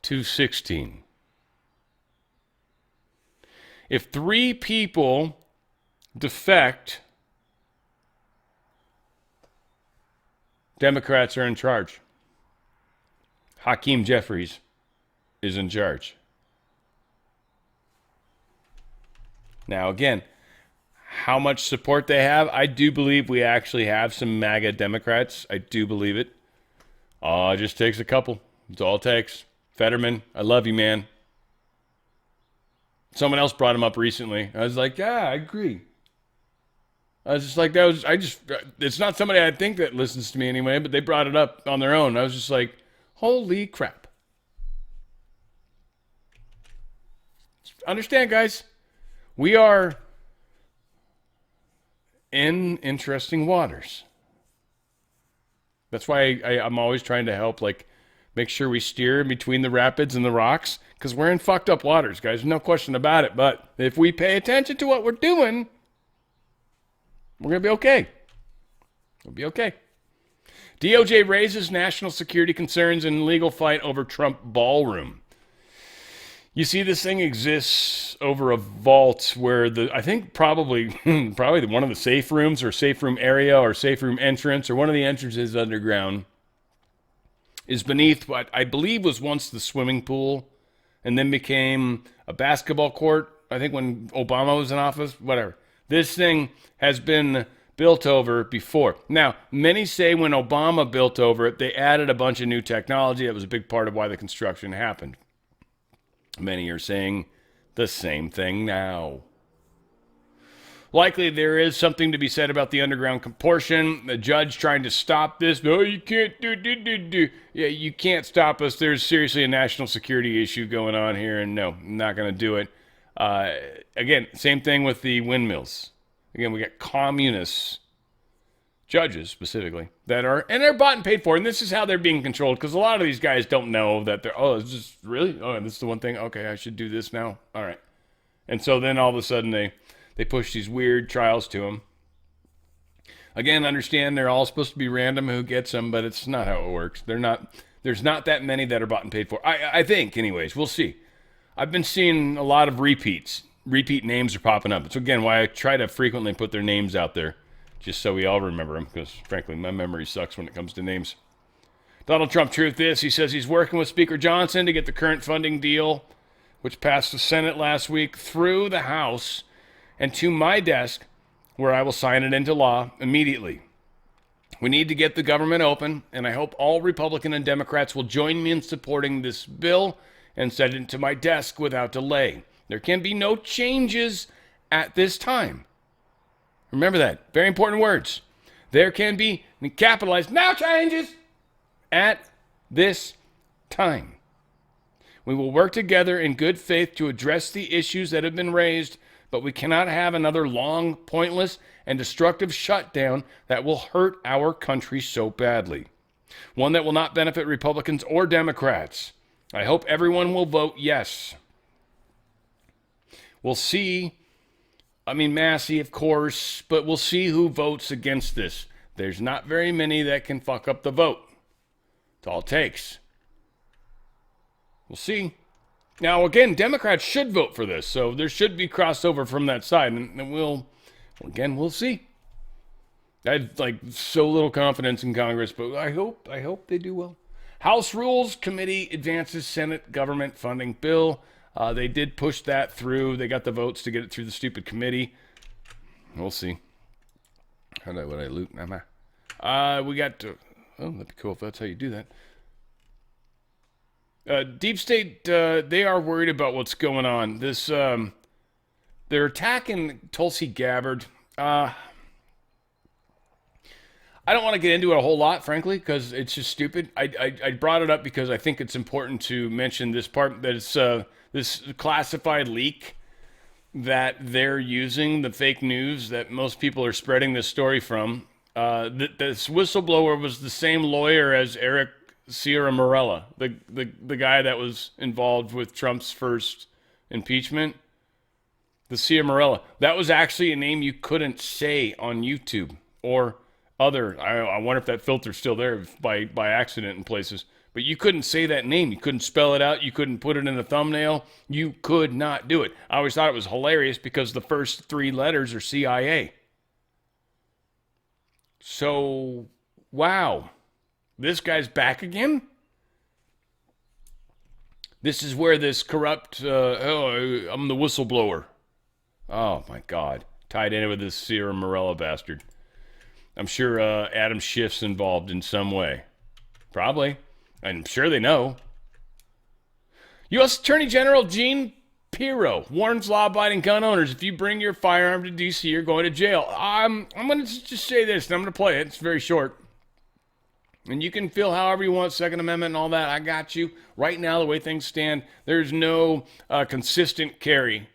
216. If 3 people defect, Democrats are in charge. Hakeem Jeffries is in charge. Now, again, how much support they have, I do believe we actually have some MAGA Democrats. I do believe it. It just takes a couple. It's all it takes. Fetterman, I love you, man. Someone else brought him up recently. I was like, yeah, I agree. I was just like, it's not somebody I think that listens to me anyway, but they brought it up on their own. I was just like, holy crap. Understand, guys, we are in interesting waters. That's why I'm always trying to help, make sure we steer between the rapids and the rocks, because we're in fucked up waters, guys. No question about it. But if we pay attention to what we're doing, we're going to be okay. We'll be okay. DOJ raises national security concerns in legal fight over Trump ballroom. You see, this thing exists over a vault where I think probably one of the safe rooms or safe room area or safe room entrance or one of the entrances underground is beneath what I believe was once the swimming pool and then became a basketball court. I think when Obama was in office, whatever. This thing has been built over before. Now, many say when Obama built over it, they added a bunch of new technology. That was a big part of why the construction happened. Many are saying the same thing now. Likely there is something to be said about the underground portion. The judge trying to stop this. No, you can't do. Yeah, you can't stop us. There's seriously a national security issue going on here, and no, I'm not going to do it. Again, same thing with the windmills. Again, we got communist judges specifically that are, and they're bought and paid for, and this is how they're being controlled, because a lot of these guys don't know that they're, oh, it's just really, oh, this is the one thing, okay, I should do this now, all right. And so then all of a sudden they push these weird trials to them. Again, understand they're all supposed to be random who gets them, but it's not how it works. There's not that many that are bought and paid for. I think, anyways, we'll see. I've been seeing a lot of repeats. Repeat names are popping up. It's again why I try to frequently put their names out there, just so we all remember them, because frankly, my memory sucks when it comes to names. Donald Trump, truth is, he says he's working with Speaker Johnson to get the current funding deal, which passed the Senate last week, through the House and to my desk, where I will sign it into law immediately. We need to get the government open, and I hope all Republican and Democrats will join me in supporting this bill and send it to my desk without delay. There can be no changes at this time. Remember that. Very important words. There can be, capitalized, no changes at this time. We will work together in good faith to address the issues that have been raised, but we cannot have another long, pointless, and destructive shutdown that will hurt our country so badly. One that will not benefit Republicans or Democrats. I hope everyone will vote yes. We'll see. I mean, Massey, of course, but we'll see who votes against this. There's not very many that can fuck up the vote. That's all it takes. We'll see. Now, again, Democrats should vote for this, so there should be crossover from that side, and we'll see. I have so little confidence in Congress, but I hope they do well. House Rules Committee advances Senate government funding bill. They did push that through. They got the votes to get it through the stupid committee. We'll see. Would I loot? We got to. Oh, that'd be cool if that's how you do that. Deep State, they are worried about what's going on. This, they're attacking Tulsi Gabbard. I don't want to get into it a whole lot, frankly, because it's just stupid. I brought it up because I think it's important to mention this part, that it's this classified leak that they're using, the fake news that most people are spreading this story from. This whistleblower was the same lawyer as Eric Sierra Morella, the guy that was involved with Trump's first impeachment. The Sierra Morella. That was actually a name you couldn't say on YouTube or other. I wonder if that filter's still there by accident in places. But you couldn't say that name. You couldn't spell it out. You couldn't put it in a thumbnail. You could not do it. I always thought it was hilarious because the first 3 letters are CIA. So, wow. This guy's back again? This is where this corrupt, I'm the whistleblower. Oh, my God. Tied in with this Sierra Morella bastard. I'm sure Adam Schiff's involved in some way. Probably. I'm sure they know. U.S. Attorney General Gene Pirro warns law-abiding gun owners, if you bring your firearm to D.C., you're going to jail. I'm going to just say this, and I'm going to play it. It's very short. And you can feel however you want, Second Amendment and all that. I got you. Right now, the way things stand, there's no consistent carry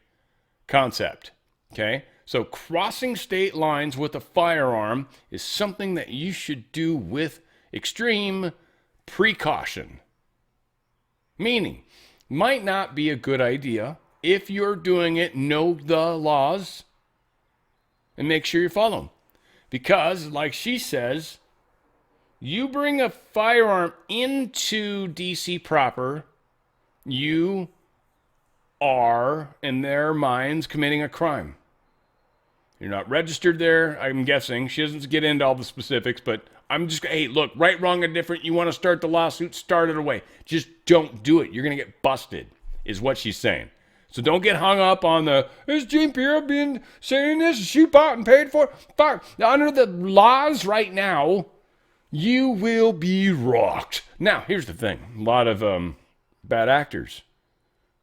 concept. Okay? So crossing state lines with a firearm is something that you should do with extreme precaution. Meaning, might not be a good idea. If you're doing it, know the laws and make sure you follow them. Because, like she says, you bring a firearm into DC proper, you are, in their minds, committing a crime. You're not registered there, I'm guessing. She doesn't get into all the specifics, but I'm just, hey, look, right, wrong, and different. You want to start the lawsuit, start it away. Just don't do it. You're going to get busted, is what she's saying. So don't get hung up on is Gene Pirro being saying this? Is she bought and paid for? Fuck. Under the laws right now, you will be rocked. Now, here's the thing. A lot of bad actors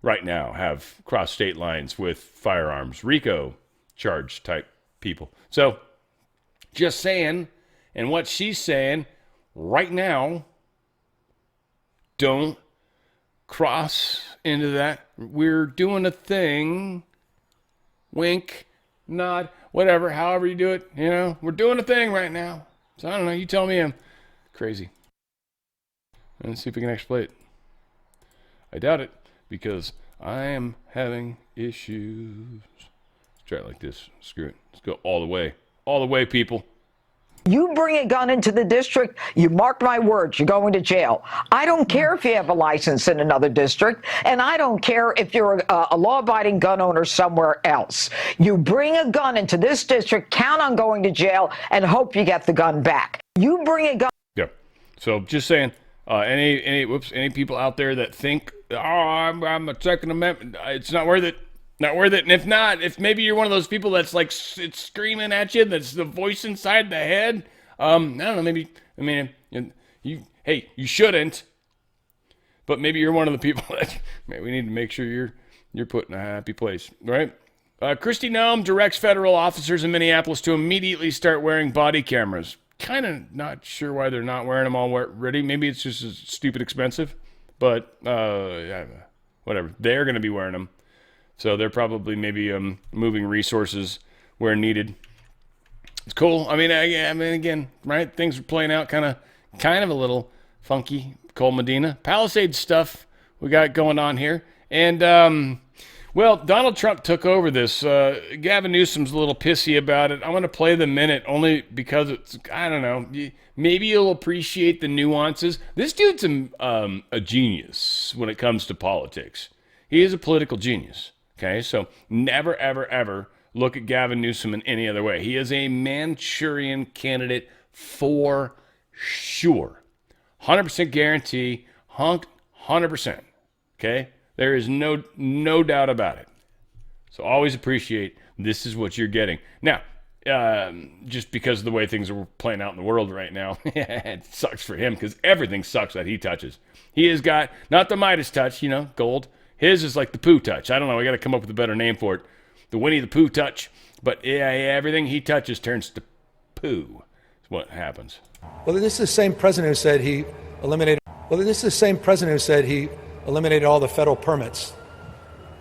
right now have crossed state lines with firearms, RICO charge type people. So, just saying, and what she's saying right now, don't cross into that. We're doing a thing. Wink, nod, whatever, however you do it. You know, we're doing a thing right now. So I don't know. You tell me I'm crazy. Let's see if we can actually play it. I doubt it because I am having issues. Let's try it like this. Screw it. Let's go all the way. All the way, people. You bring a gun into the district, you mark my words, you're going to jail. I don't care if you have a license in another district, and I don't care if you're a law-abiding gun owner somewhere else. You bring a gun into this district, count on going to jail, and hope you get the gun back. You bring a gun. Yeah. So just saying, any people out there that think, I'm a Second Amendment, it's not worth it. Not worth it. And if maybe you're one of those people that's like, it's screaming at you, that's the voice inside the head. I don't know, you shouldn't. But maybe you're one of the people that, man, we need to make sure you're put in a happy place, right? Kristi Noem directs federal officers in Minneapolis to immediately start wearing body cameras. Kind of not sure why they're not wearing them already. Maybe it's just stupid expensive. But, whatever. They're going to be wearing them. So they're probably maybe moving resources where needed. It's cool. I mean, again, right? Things are playing out kind of a little funky. Cole Medina, Palisades stuff we got going on here, and Donald Trump took over this. Gavin Newsom's a little pissy about it. I want to play the minute only because it's, I don't know. Maybe you'll appreciate the nuances. This dude's a genius when it comes to politics. He is a political genius. Okay, so never, ever, ever look at Gavin Newsom in any other way. He is a Manchurian candidate for sure. 100% guarantee, 100%. Okay? There is no doubt about it. So always appreciate this is what you're getting. Now, just because of the way things are playing out in the world right now, it sucks for him because everything sucks that he touches. He has got, not the Midas touch, gold. His is like the poo touch. I don't know. I got to come up with a better name for it. The Winnie the Pooh touch. But everything he touches turns to poo. That's what happens. Well, this is the same president who said he eliminated. All the federal permits,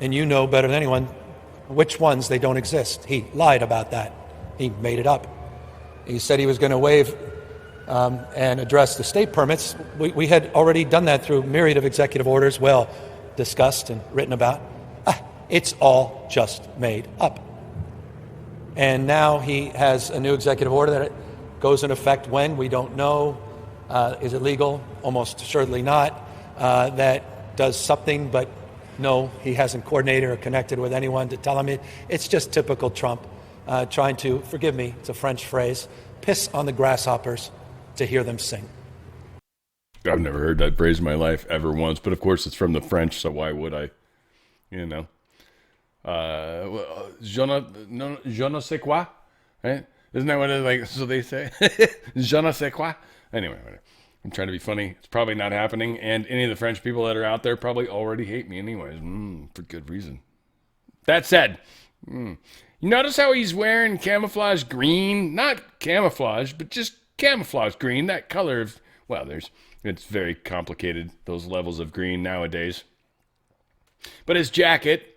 and you know better than anyone which ones they don't exist. He lied about that. He made it up. He said he was going to waive and address the state permits. We had already done that through a myriad of executive orders. Well, discussed and written about. It's all just made up. And now he has a new executive order that goes in effect when? We don't know. Is it legal? Almost assuredly not. That does something, but no, he hasn't coordinated or connected with anyone to tell him it. It's just typical Trump trying to, forgive me, it's a French phrase, piss on the grasshoppers to hear them sing. I've never heard that phrase in my life ever once, but of course it's from the French, so why would I? Je ne sais quoi, right? Isn't that what it's like? So they say, je ne sais quoi. Anyway, I'm trying to be funny. It's probably not happening, and any of the French people that are out there probably already hate me anyways, for good reason. That said, you notice how he's wearing camouflage green? Not camouflage, but just camouflage green. That color of, it's very complicated, those levels of green nowadays. But his jacket,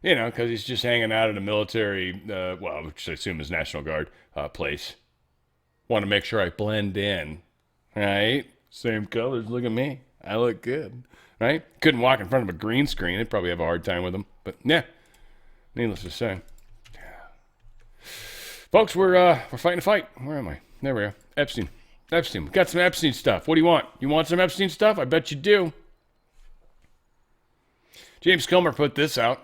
because he's just hanging out at a military, which I assume is National Guard place. Want to make sure I blend in, right? Same colors, look at me. I look good, right? Couldn't walk in front of a green screen. I'd probably have a hard time with him. But yeah, needless to say. Folks, we're fighting a fight. Where am I? There we are. Epstein. We got some Epstein stuff. What do you want? You want some Epstein stuff? I bet you do. James Comer put this out.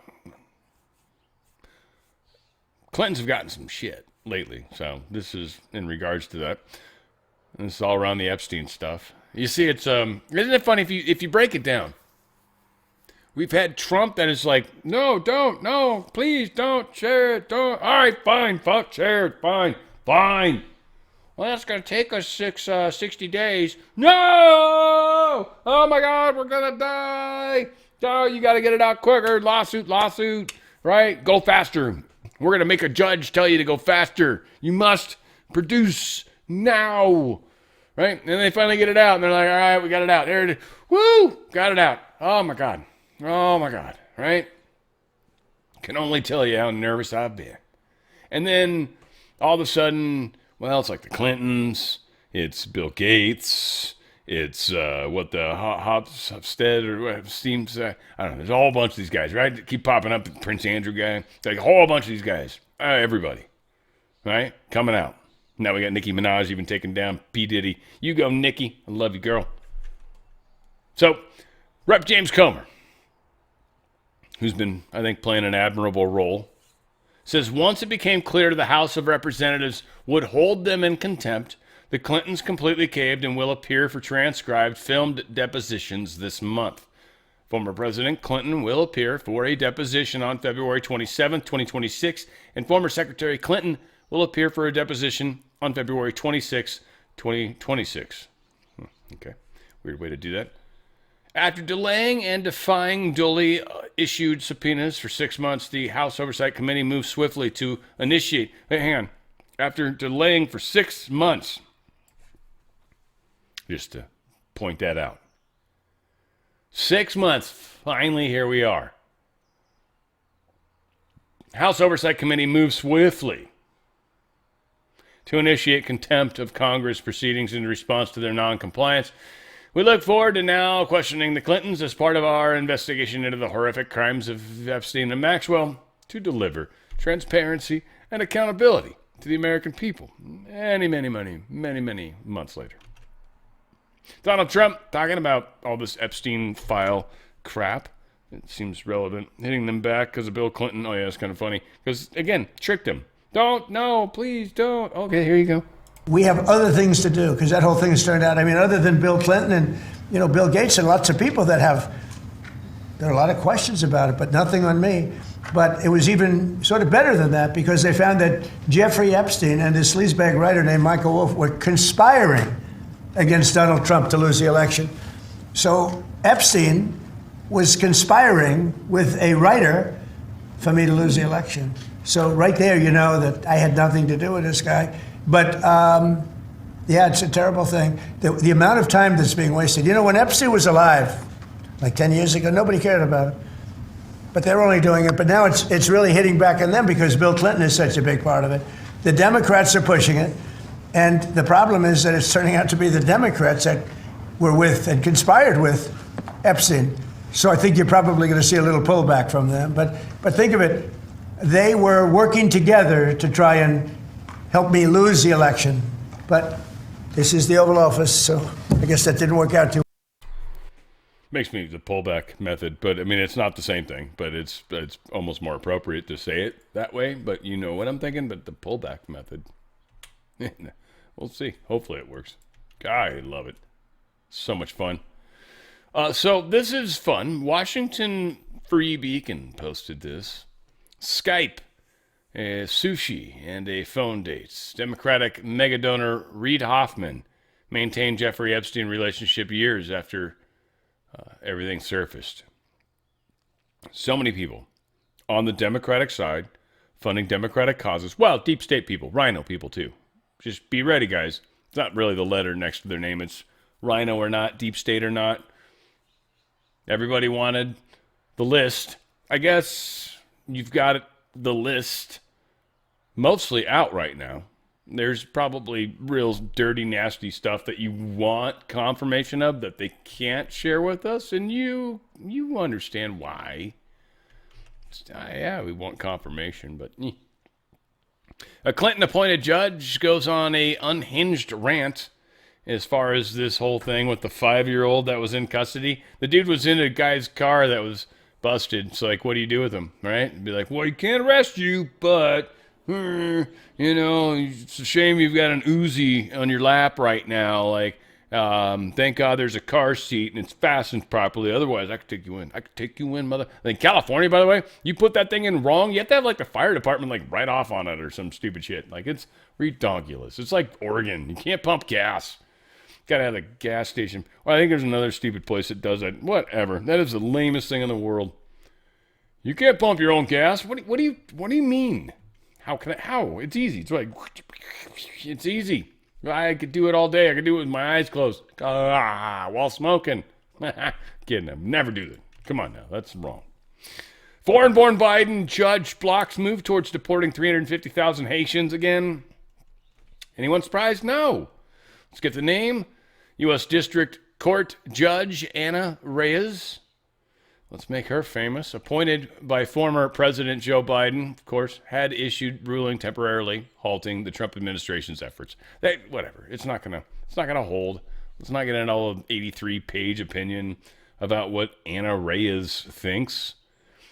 Clintons have gotten some shit lately, so this is in regards to that. And this is all around the Epstein stuff. You see, it's isn't it funny if you break it down? We've had Trump that is like, no, don't, no, please don't share it, don't. All right, fine, fuck, share it, fine, fine. Well, that's going to take us 60 days. No! Oh, my God, we're going to die. Oh, you got to get it out quicker. Lawsuit, right? Go faster. We're going to make a judge tell you to go faster. You must produce now, right? And they finally get it out, and they're like, all right, we got it out. There it is. Woo! Got it out. Oh, my God, right? Can only tell you how nervous I've been. And then all of a sudden, well, it's like the Clintons, it's Bill Gates, it's what the Hofstede or what seems, I don't know, there's a whole bunch of these guys, right? That keep popping up, the Prince Andrew guy, like a whole bunch of these guys, everybody, right? Coming out. Now we got Nicki Minaj even taking down P. Diddy. You go, Nicki. I love you, girl. So, Rep. James Comer, who's been, I think, playing an admirable role, says once it became clear to the House of Representatives would hold them in contempt, the Clintons completely caved and will appear for transcribed filmed depositions this month. Former President Clinton will appear for a deposition on February 27, 2026, and former Secretary Clinton will appear for a deposition on February 26, 2026. Okay, weird way to do that. After delaying and defying duly issued subpoenas for 6 months, the House Oversight Committee moved swiftly to initiate. Hang on. After delaying for 6 months, just to point that out. 6 months, finally here we are. House Oversight Committee moved swiftly to initiate contempt of Congress proceedings in response to their noncompliance. We look forward to now questioning the Clintons as part of our investigation into the horrific crimes of Epstein and Maxwell to deliver transparency and accountability to the American people many months later. Donald Trump talking about all this Epstein file crap. It seems relevant. Hitting them back because of Bill Clinton. Oh, yeah, it's kind of funny. Because, again, tricked him. Don't, no, please don't. Okay, here you go. We have other things to do because that whole thing has turned out. I mean, other than Bill Clinton and Bill Gates and lots of people that there are a lot of questions about it, but nothing on me. But it was even sort of better than that because they found that Jeffrey Epstein and this sleazebag writer named Michael Wolff were conspiring against Donald Trump to lose the election. So Epstein was conspiring with a writer for me to lose the election. So right there, you know that I had nothing to do with this guy. But, yeah, it's a terrible thing. The amount of time that's being wasted. You know, when Epstein was alive, like 10 years ago, nobody cared about it. But they're only doing it. But now it's really hitting back on them because Bill Clinton is such a big part of it. The Democrats are pushing it. And the problem is that it's turning out to be the Democrats that were with and conspired with Epstein. So I think you're probably going to see a little pullback from them. But think of it. They were working together to try and help me lose the election. But this is the Oval Office, so I guess that didn't work out too well. Makes me the pullback method, but I mean, it's not the same thing, but it's almost more appropriate to say it that way, but you know what I'm thinking, but the pullback method, we'll see. Hopefully it works. I love it. So much fun. So this is fun. Washington Free Beacon posted this. Skype, sushi, and a phone date. Democratic megadonor Reid Hoffman maintained Jeffrey Epstein relationship years after everything surfaced. So many people on the Democratic side funding Democratic causes. Well, deep state people, rhino people too. Just be ready, guys. It's not really the letter next to their name. It's rhino or not, deep state or not. Everybody wanted the list. I guess you've got the list mostly out right now. There's probably real dirty, nasty stuff that you want confirmation of that they can't share with us, and you understand why. Yeah, we want confirmation, but a Clinton-appointed judge goes on a unhinged rant as far as this whole thing with the 5-year-old that was in custody. The dude was in a guy's car that was busted. So, like, what do you do with him, right? Be like, well, he can't arrest you, but it's a shame you've got an Uzi on your lap right now. Like, Thank God there's a car seat and it's fastened properly. Otherwise, I could take you in. I could take you in, mother. In California, by the way, you put that thing in wrong, you have to have like the fire department like right off on it or some stupid shit. Like it's redonkulous. It's like Oregon. You can't pump gas. Gotta have a gas station. Well, I think there's another stupid place that does that. Whatever. That is the lamest thing in the world. You can't pump your own gas. What do you mean? How? It's easy. It's like it's easy. I could do it all day. I could do it with my eyes closed while smoking. Kidding. I'd never do that. Come on now. That's wrong. Foreign-born Biden judge blocks move towards deporting 350,000 Haitians again. Anyone surprised? No. Let's get the name. U.S. District Court Judge Anna Reyes. Let's make her famous. Appointed by former President Joe Biden, of course, had issued ruling temporarily halting the Trump administration's efforts. Whatever. It's not gonna hold. Let's not get into all of 83-page opinion about what Anna Reyes thinks.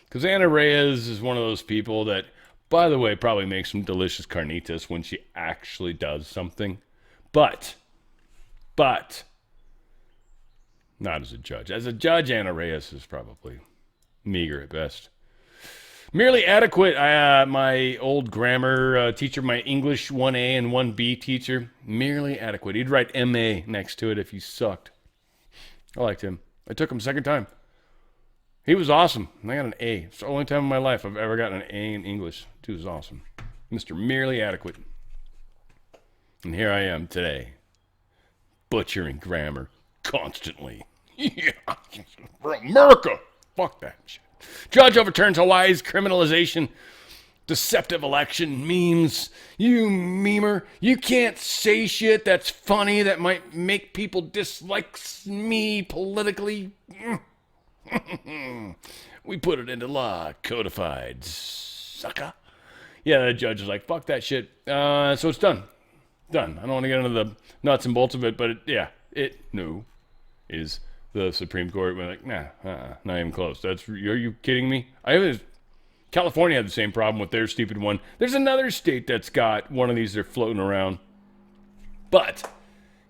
Because Anna Reyes is one of those people that, by the way, probably makes some delicious carnitas when she actually does something. But not as a judge. As a judge, Anna Reyes is probably meager at best. Merely adequate. My old grammar teacher, my English 1A and 1B teacher, merely adequate. He'd write MA next to it if he sucked. I liked him. I took him second time. He was awesome. I got an A. It's the only time in my life I've ever gotten an A in English. Dude was awesome. Mr. Merely Adequate. And here I am today, butchering grammar constantly. Yeah, for America. Fuck that shit. Judge overturns Hawaii's criminalization. Deceptive election memes. You memer. You can't say shit that's funny that might make people dislike me politically. We put it into law. Codified. Sucker. Yeah, the judge is like, fuck that shit. So it's done. Done. I don't want to get into the nuts and bolts of it, but is the Supreme Court. We're like, nah, not even close. Are you kidding me? California had the same problem with their stupid one. There's another state that's got one of these they're floating around. But,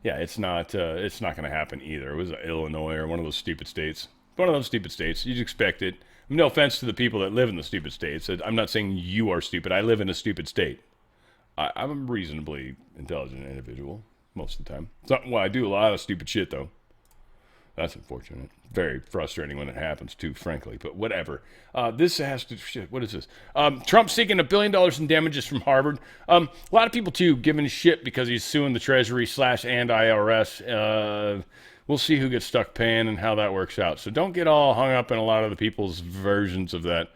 yeah, it's not going to happen either. It was Illinois or one of those stupid states. One of those stupid states. You'd expect it. No offense to the people that live in the stupid states. I'm not saying you are stupid. I live in a stupid state. I'm a reasonably intelligent individual most of the time. I do a lot of stupid shit, though. That's unfortunate. Very frustrating when it happens, too, frankly. But whatever. This has to... Shit, what is this? Trump seeking $1 billion in damages from Harvard. A lot of people, too, giving shit because he's suing the Treasury / and IRS. We'll see who gets stuck paying and how that works out. So don't get all hung up in a lot of the people's versions of that.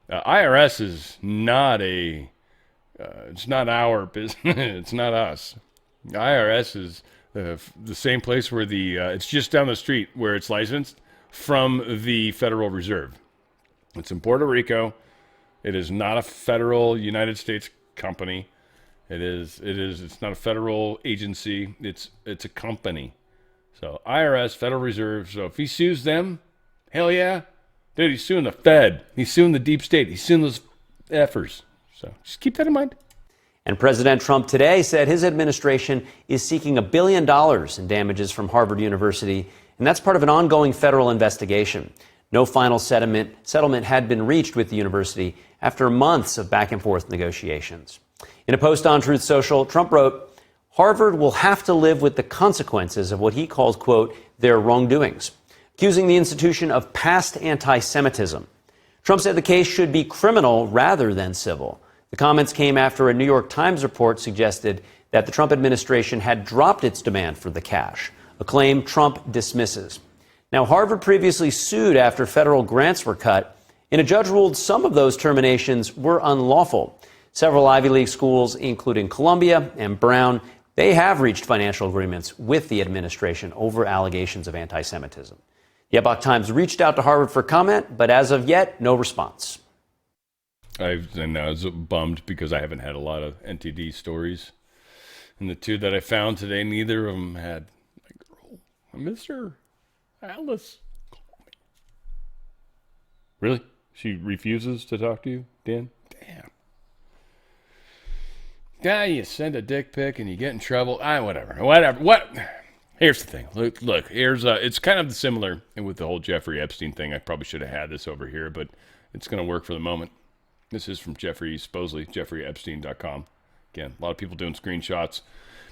IRS is not it's not our business. It's not us. IRS is the same place where it's just down the street where it's licensed from the Federal Reserve. It's in Puerto Rico. It is not a federal United States company. It's not a federal agency. It's a company. So IRS, Federal Reserve. So if he sues them, hell yeah. Dude, he's suing the Fed. He's suing the deep state. He's suing those effers. So just keep that in mind. And President Trump today said his administration is seeking $1 billion in damages from Harvard University, and that's part of an ongoing federal investigation. No final settlement had been reached with the university after months of back and forth negotiations. In a post on Truth Social, Trump wrote, Harvard will have to live with the consequences of what he calls, quote, their wrongdoings, accusing the institution of past anti-Semitism. Trump said the case should be criminal rather than civil. The comments came after a New York Times report suggested that the Trump administration had dropped its demand for the cash, a claim Trump dismisses. Now, Harvard previously sued after federal grants were cut, and a judge ruled some of those terminations were unlawful. Several Ivy League schools, including Columbia and Brown, they have reached financial agreements with the administration over allegations of anti-Semitism. The Epoch Times reached out to Harvard for comment, but as of yet, no response. I was bummed because I haven't had a lot of NTD stories. And the two that I found today, neither of them had my girl, Mr. Alice. Really? She refuses to talk to you, Dan? Damn. Yeah, you send a dick pic and you get in trouble. Whatever. What? Here's the thing. Look. Here's it's kind of similar with the whole Jeffrey Epstein thing. I probably should have had this over here, but it's going to work for the moment. This is from supposedly jeffreyepstein.com. Again, a lot of people doing screenshots.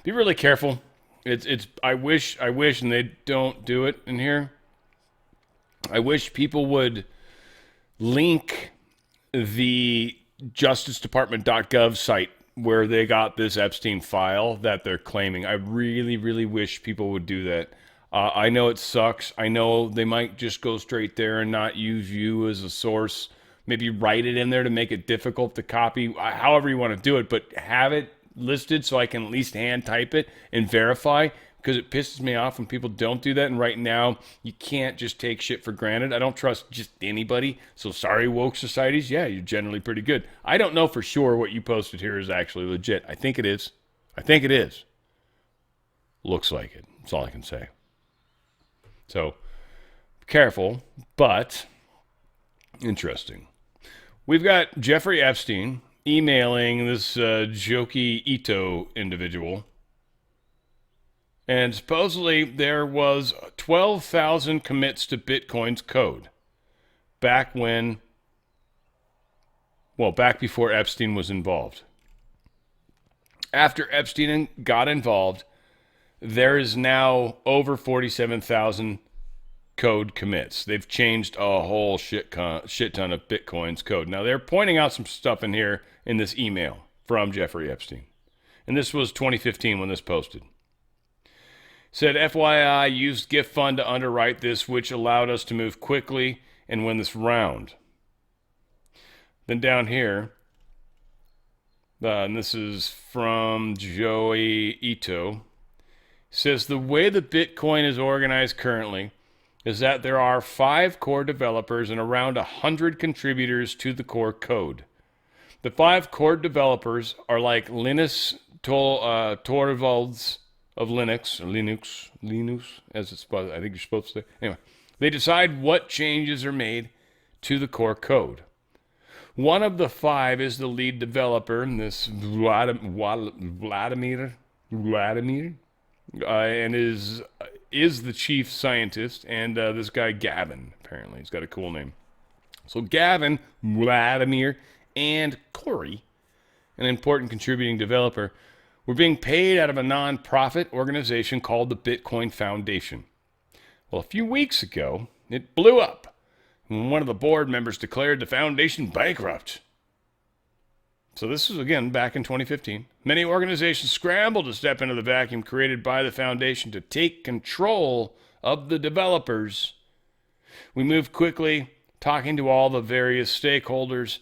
Be really careful. It's. I wish, and they don't do it in here. I wish people would link the justicedepartment.gov site where they got this Epstein file that they're claiming. I really, really wish people would do that. I know it sucks. I know they might just go straight there and not use you as a source. Maybe write it in there to make it difficult to copy, however you want to do it, but have it listed so I can at least hand type it and verify, because it pisses me off when people don't do that. And right now, you can't just take shit for granted. I don't trust just anybody. So sorry, woke societies. Yeah, you're generally pretty good. I don't know for sure what you posted here is actually legit. I think it is. Looks like it. That's all I can say. So, careful, but interesting. We've got Jeffrey Epstein emailing this Joki Ito individual. And supposedly there was 12,000 commits to Bitcoin's code back before Epstein was involved. After Epstein got involved, there is now over 47,000 code commits. They've changed a whole shit ton of Bitcoin's code. Now, they're pointing out some stuff in here in this email from Jeffrey Epstein. And this was 2015 when this posted. Said, FYI, used gift fund to underwrite this, which allowed us to move quickly and win this round. Then down here, and this is from Joey Ito, says the way the Bitcoin is organized currently is that there are 5 core developers and around 100 contributors to the core code. The 5 core developers are like Linus Torvalds of Linux, as it's supposed, I think you're supposed to say. Anyway, they decide what changes are made to the core code. One of the 5 is the lead developer, and this Vladimir, and is the chief scientist, and this guy Gavin, apparently. He's got a cool name. So Gavin, Vladimir, and Corey, an important contributing developer, were being paid out of a non-profit organization called the Bitcoin Foundation. Well, a few weeks ago, it blew up when one of the board members declared the foundation bankrupt. So this was, again, back in 2015. Many organizations scrambled to step into the vacuum created by the foundation to take control of the developers. We moved quickly, talking to all the various stakeholders,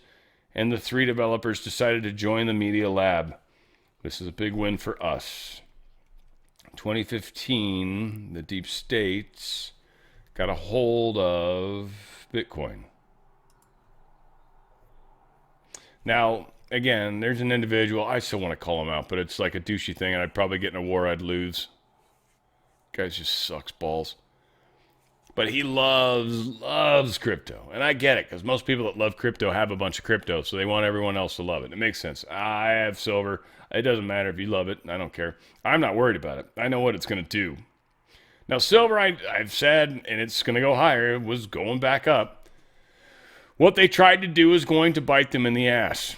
and the 3 developers decided to join the Media Lab. This is a big win for us. 2015, the deep states got a hold of Bitcoin. Now, again, there's an individual, I still want to call him out, but it's like a douchey thing, and I'd probably get in a war I'd lose. Guy just sucks balls. But he loves crypto. And I get it, because most people that love crypto have a bunch of crypto, so they want everyone else to love it. It makes sense. I have silver. It doesn't matter if you love it. I don't care. I'm not worried about it. I know what it's going to do. Now, silver, I've said, and it's going to go higher, it was going back up. What they tried to do is going to bite them in the ass.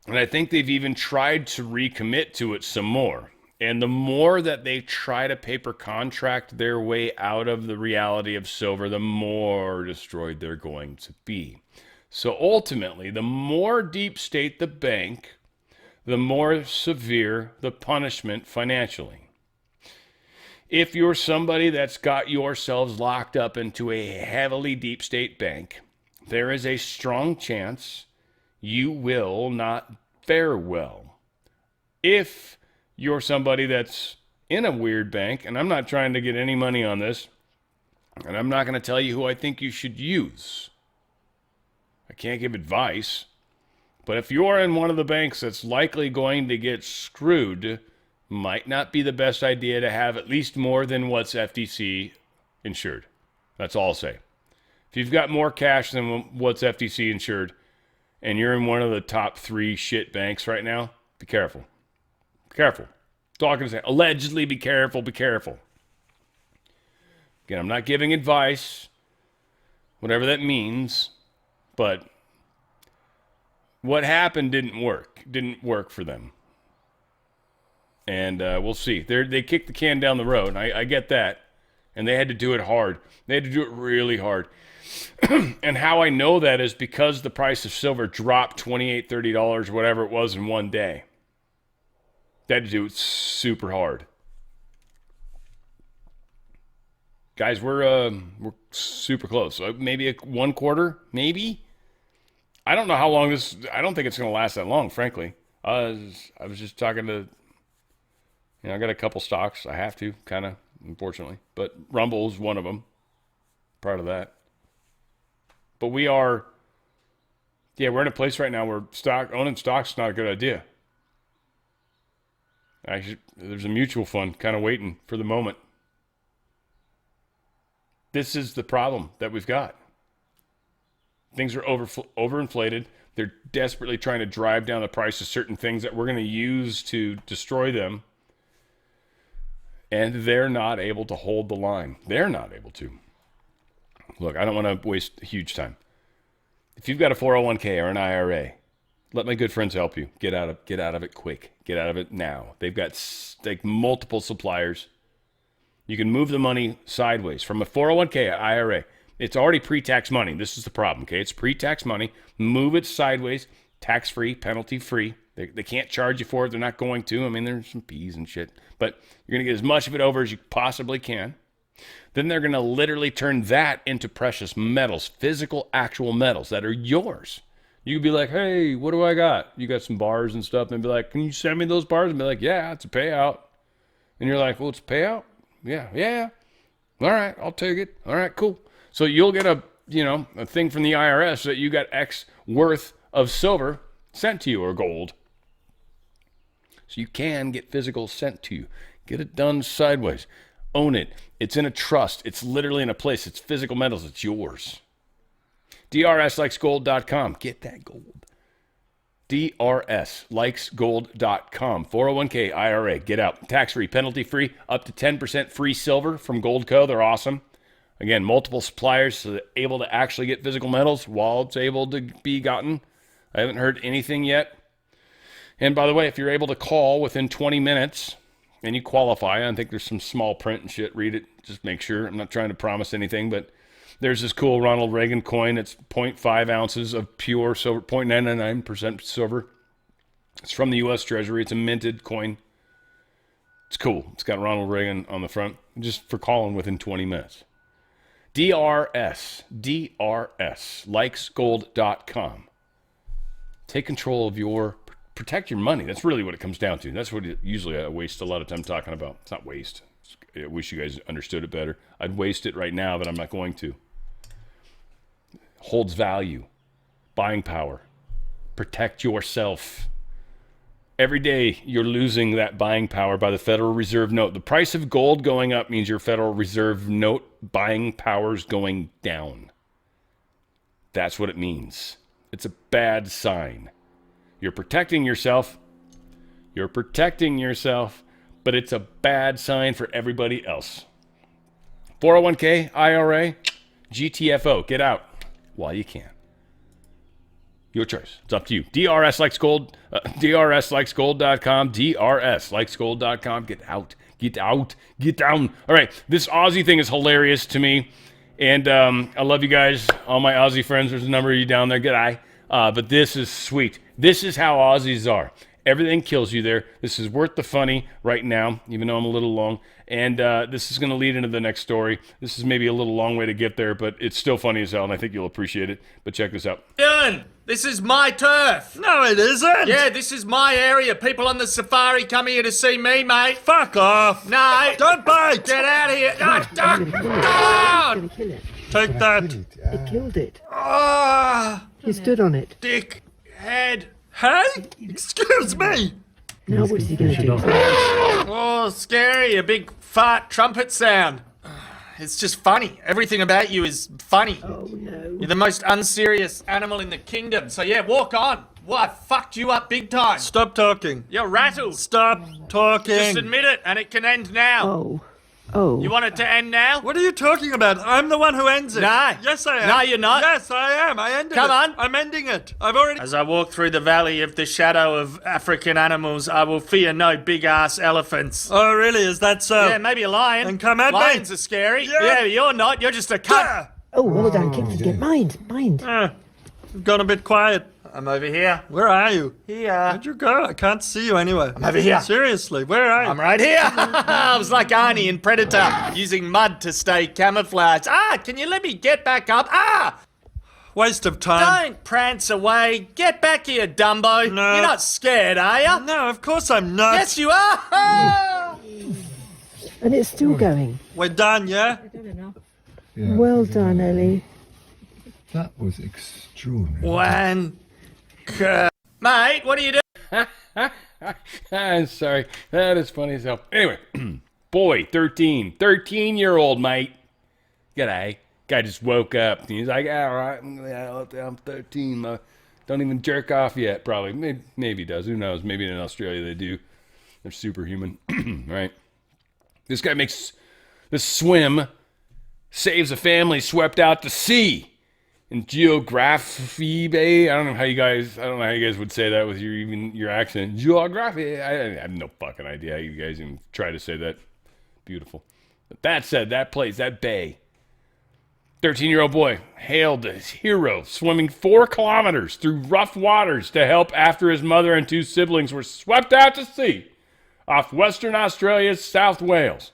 And I think they've even tried to recommit to it some more. And the more that they try to paper contract their way out of the reality of silver, the more destroyed they're going to be. So ultimately, the more deep state the bank, the more severe the punishment financially. If you're somebody that's got yourselves locked up into a heavily deep state bank, there is a strong chance you will not fare well. If you're somebody that's in a weird bank, and I'm not trying to get any money on this, and I'm not going to tell you who I think you should use. I can't give advice. But if you're in one of the banks that's likely going to get screwed, might not be the best idea to have at least more than what's FDC insured. That's all I'll say. If you've got more cash than what's FDC insured, and you're in one of the top 3 shit banks right now, be careful. Be careful. That's all I can say. Allegedly, be careful, be careful. Again, I'm not giving advice, whatever that means, but what happened didn't work for them. And we'll see. They kicked the can down the road, and I get that. And they had to do it hard. They had to do it really hard. And how I know that is because the price of silver dropped $28, $30, whatever it was, in one day. They had to do it super hard. Guys, we're super close. Maybe one quarter, maybe. I don't know how long this. I don't think it's going to last that long, frankly. I was just talking to. I got a couple stocks. I have to, kind of, unfortunately. But Rumble's one of them. Proud of that. But we're in a place right now where owning stocks is not a good idea. Actually, there's a mutual fund kind of waiting for the moment. This is the problem that we've got. Things are overinflated. They're desperately trying to drive down the price of certain things that we're going to use to destroy them. And they're not able to hold the line. They're not able to. Look, I don't want to waste huge time. If you've got a 401k or an IRA, let my good friends help you. Get out of it quick. Get out of it now. They've got multiple suppliers. You can move the money sideways from a 401k, IRA. It's already pre-tax money. This is the problem, okay? It's pre-tax money. Move it sideways, tax-free, penalty-free. They can't charge you for it. They're not going to. I mean, there's some fees and shit. But you're going to get as much of it over as you possibly can. Then they're going to literally turn that into precious metals, physical, actual metals that are yours. You could be like, hey, what do I got? You got some bars and stuff. And be like, can you send me those bars? And be like, yeah, it's a payout. And you're like, well, it's a payout? Yeah. All right, I'll take it. All right, cool. So you'll get a thing from the IRS that you got X worth of silver sent to you or gold. So you can get physical sent to you. Get it done sideways. Own it. It's in a trust. It's literally in a place. It's physical metals. It's yours. DRSlikesGold.com. Get that gold. DRSlikesGold.com. 401k, IRA. Get out. Tax-free, penalty-free. Up to 10% free silver from Gold Co. They're awesome. Again, multiple suppliers, so they're able to actually get physical metals while it's able to be gotten. I haven't heard anything yet. And by the way, if you're able to call within 20 minutes and you qualify, I think there's some small print and shit. Read it. Just make sure. I'm not trying to promise anything, but there's this cool Ronald Reagan coin. It's 0.5 ounces of pure silver, 0.999% silver. It's from the U.S. Treasury. It's a minted coin. It's cool. It's got Ronald Reagan on the front, just for calling within 20 minutes. DRSlikesGold.com. Take control of protect your money. That's really what it comes down to. That's what usually I waste a lot of time talking about. It's not waste. I wish you guys understood it better. I'd waste it right now, but I'm not going to. Holds value. Buying power. Protect yourself. Every day you're losing that buying power by the Federal Reserve note. The price of gold going up means your Federal Reserve note buying power's going down. That's what it means. It's a bad sign. You're protecting yourself. But it's a bad sign for everybody else. 401k, IRA, GTFO. Get out while you can. Your choice. It's up to you. DRSlikesGold, DRSlikesGold.com, DRSlikesGold.com. Get out. Get down. All right. This Aussie thing is hilarious to me. And I love you guys, all my Aussie friends. There's a number of you down there. G'day. But this is sweet. This is how Aussies are. Everything kills you there. This is worth the funny right now, even though I'm a little long. And this is going to lead into the next story. This is maybe a little long way to get there, but it's still funny as hell, and I think you'll appreciate it. But check this out. Ian, this is my turf. No, it isn't. Yeah, this is my area. People on the safari come here to see me, mate. Fuck off. No. Don't bite. Get out of here. No, don't. Take that. It killed it. Ah. You stood on it. Dick. Head. Hey? Excuse me. Now what is he going to do? Oh, scary. A big fart trumpet sound. It's just funny. Everything about you is funny. Oh, no. You're the most unserious animal in the kingdom. So, yeah, walk on. Well, I fucked you up big time. Stop talking. You're rattled. Stop talking. Just admit it, and it can end now. Oh. Oh. You want it to end now? What are you talking about? I'm the one who ends it. No. Yes, I am. No, you're not. Yes, I am. I ended it. Come on. I'm ending it. I've already... As I walk through the valley of the shadow of African animals, I will fear no big-ass elephants. Oh, really? Is that so? Yeah, maybe a lion. Then come at me. Lions are scary. Yeah, you're not. You're just a cunt. Oh, well done, Kingsley. Get mind. You've gone a bit quiet. I'm over here. Where are you? Here. Where'd you go? I can't see you anywhere. I'm over here. Seriously, where are you? I'm right here. I was like Arnie in Predator, using mud to stay camouflaged. Can you let me get back up? Waste of time. Don't prance away. Get back here, Dumbo. No. You're not scared, are you? No, of course I'm not. Yes, you are. And it's still going. We're done, yeah? Well done, Ellie. That was extraordinary. One. Mate, what are you doing? I'm sorry. That is funny as hell. Anyway, boy, 13-year-old, mate. G'day. Guy just woke up. He's like, all right, I'm 13. Don't even jerk off yet, probably. Maybe he does. Who knows? Maybe in Australia they do. They're superhuman, right? This guy makes this swim, saves a family swept out to sea. In geography, I don't know how you guys would say that with your accent. Geography. I have no fucking idea how you guys even try to say that. Beautiful. But that said, that place, that bay. 13-year-old boy hailed as hero, swimming 4 kilometers through rough waters to help after his mother and 2 siblings were swept out to sea off Western Australia's South Wales.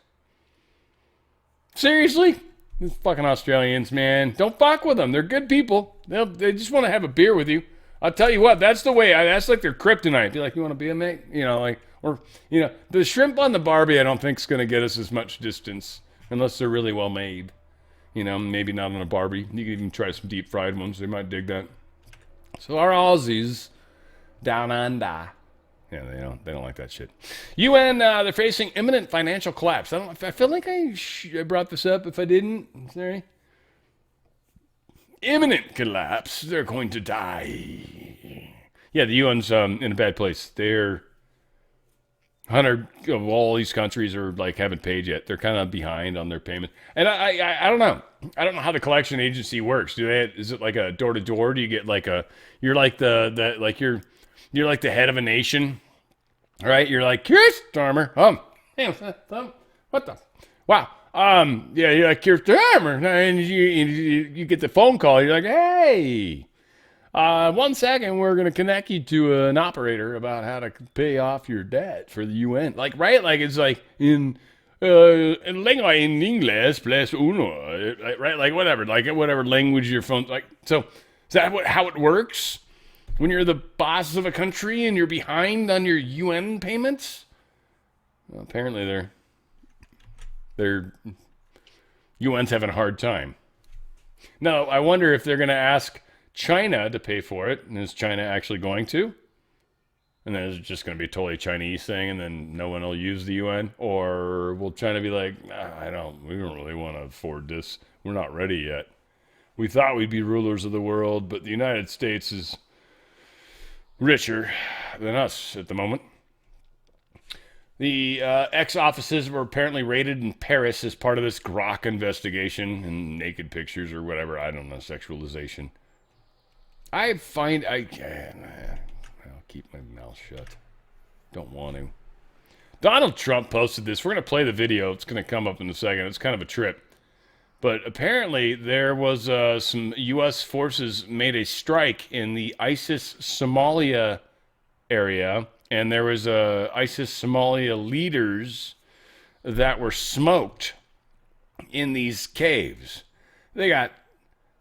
Seriously? These fucking Australians, man. Don't fuck with them. They're good people. They just want to have a beer with you. I'll tell you what, that's the way. That's like their kryptonite. Be like, you want to be a mate? The shrimp on the Barbie I don't think is going to get us as much distance unless they're really well made. Maybe not on a Barbie. You can even try some deep fried ones. They might dig that. So our Aussies down under. Yeah, they don't like that shit. UN, they're facing imminent financial collapse. I feel like I brought this up. If I didn't, sorry. Imminent collapse. They're going to die. Yeah, the UN's in a bad place. They're 100 of all these countries are haven't paid yet. They're kind of behind on their payment. And I don't know. I don't know how the collection agency works. Is it like a door to door? Do you get you're like you're like the head of a nation, right? You're like, Keir Starmer. What the? Wow. Yeah, you're like Keir Starmer. And you get the phone call. You're like, hey, 1 second, we're going to connect you to an operator about how to pay off your debt for the UN. Right? It's like in lengua in English, plus uno, right? Whatever language your phone's like. So is that how it works? When you're the boss of a country and you're behind on your UN payments? Well, apparently they're UN's having a hard time. No, I wonder if they're going to ask China to pay for it. And is China actually going to? And then it's just going to be a totally Chinese thing and then no one will use the UN? Or will China be like, we don't really want to afford this. We're not ready yet. We thought we'd be rulers of the world, but the United States is richer than us at the moment. The ex-offices were apparently raided in Paris as part of this Grok investigation and naked pictures or whatever. I don't know, sexualization. I'll keep my mouth shut. Don't want to. Donald Trump posted this. We're going to play the video. It's going to come up in a second. It's kind of a trip. But apparently there was some U.S. forces made a strike in the ISIS Somalia area, and there was ISIS Somalia leaders that were smoked in these caves. They got,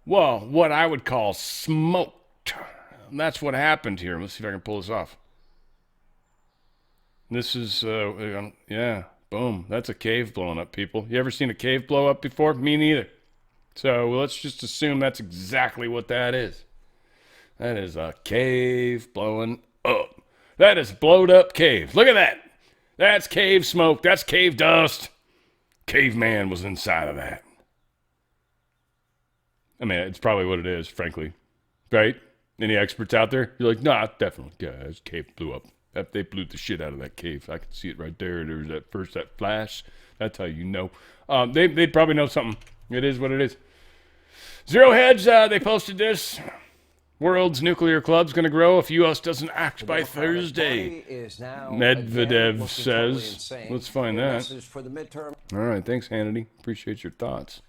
what I would call smoked. And that's what happened here. Let's see if I can pull this off. This is, boom. That's a cave blowing up, people. You ever seen a cave blow up before? Me neither. So let's just assume that's exactly what that is. That is a cave blowing up. That is blowed up cave. Look at that. That's cave smoke. That's cave dust. Caveman was inside of that. I mean, it's probably what it is, frankly. Right? Any experts out there? You're like, nah, definitely. Yeah, this cave blew up. They blew the shit out of that cave. I could see it right there. There's that flash. That's how you know. They'd probably know something. It is what it is. Zero Hedge, they posted this. World's nuclear club's going to grow if U.S. doesn't act by Thursday. Medvedev says. Let's find that. All right, thanks, Hannity. Appreciate your thoughts.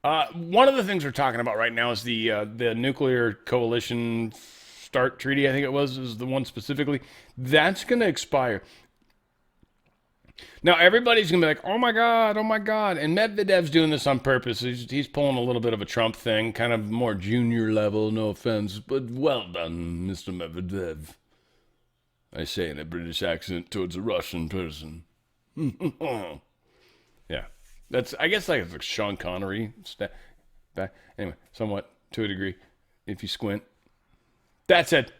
One of the things we're talking about right now is the Nuclear Coalition START Treaty, I think it was, is the one specifically. That's going to expire. Now, everybody's going to be like, oh my God. And Medvedev's doing this on purpose. He's pulling a little bit of a Trump thing, kind of more junior level, no offense, but well done, Mr. Medvedev. I say in a British accent towards a Russian person. Yeah. I guess like it's like Sean Connery. Anyway, somewhat, to a degree, if you squint. That said,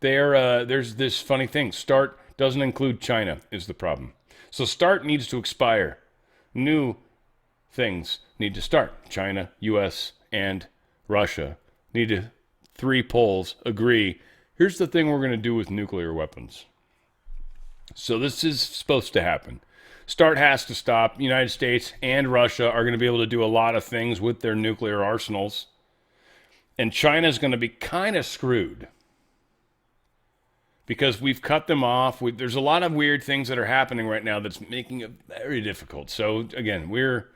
there's this funny thing. START doesn't include China is the problem. So START needs to expire. New things need to start. China, U.S., and Russia need to, 3 poles agree. Here's the thing we're going to do with nuclear weapons. So this is supposed to happen. START has to stop. United States and Russia are going to be able to do a lot of things with their nuclear arsenals. And China's going to be kind of screwed. Because we've cut them off. There's a lot of weird things that are happening right now that's making it very difficult. So, again, we're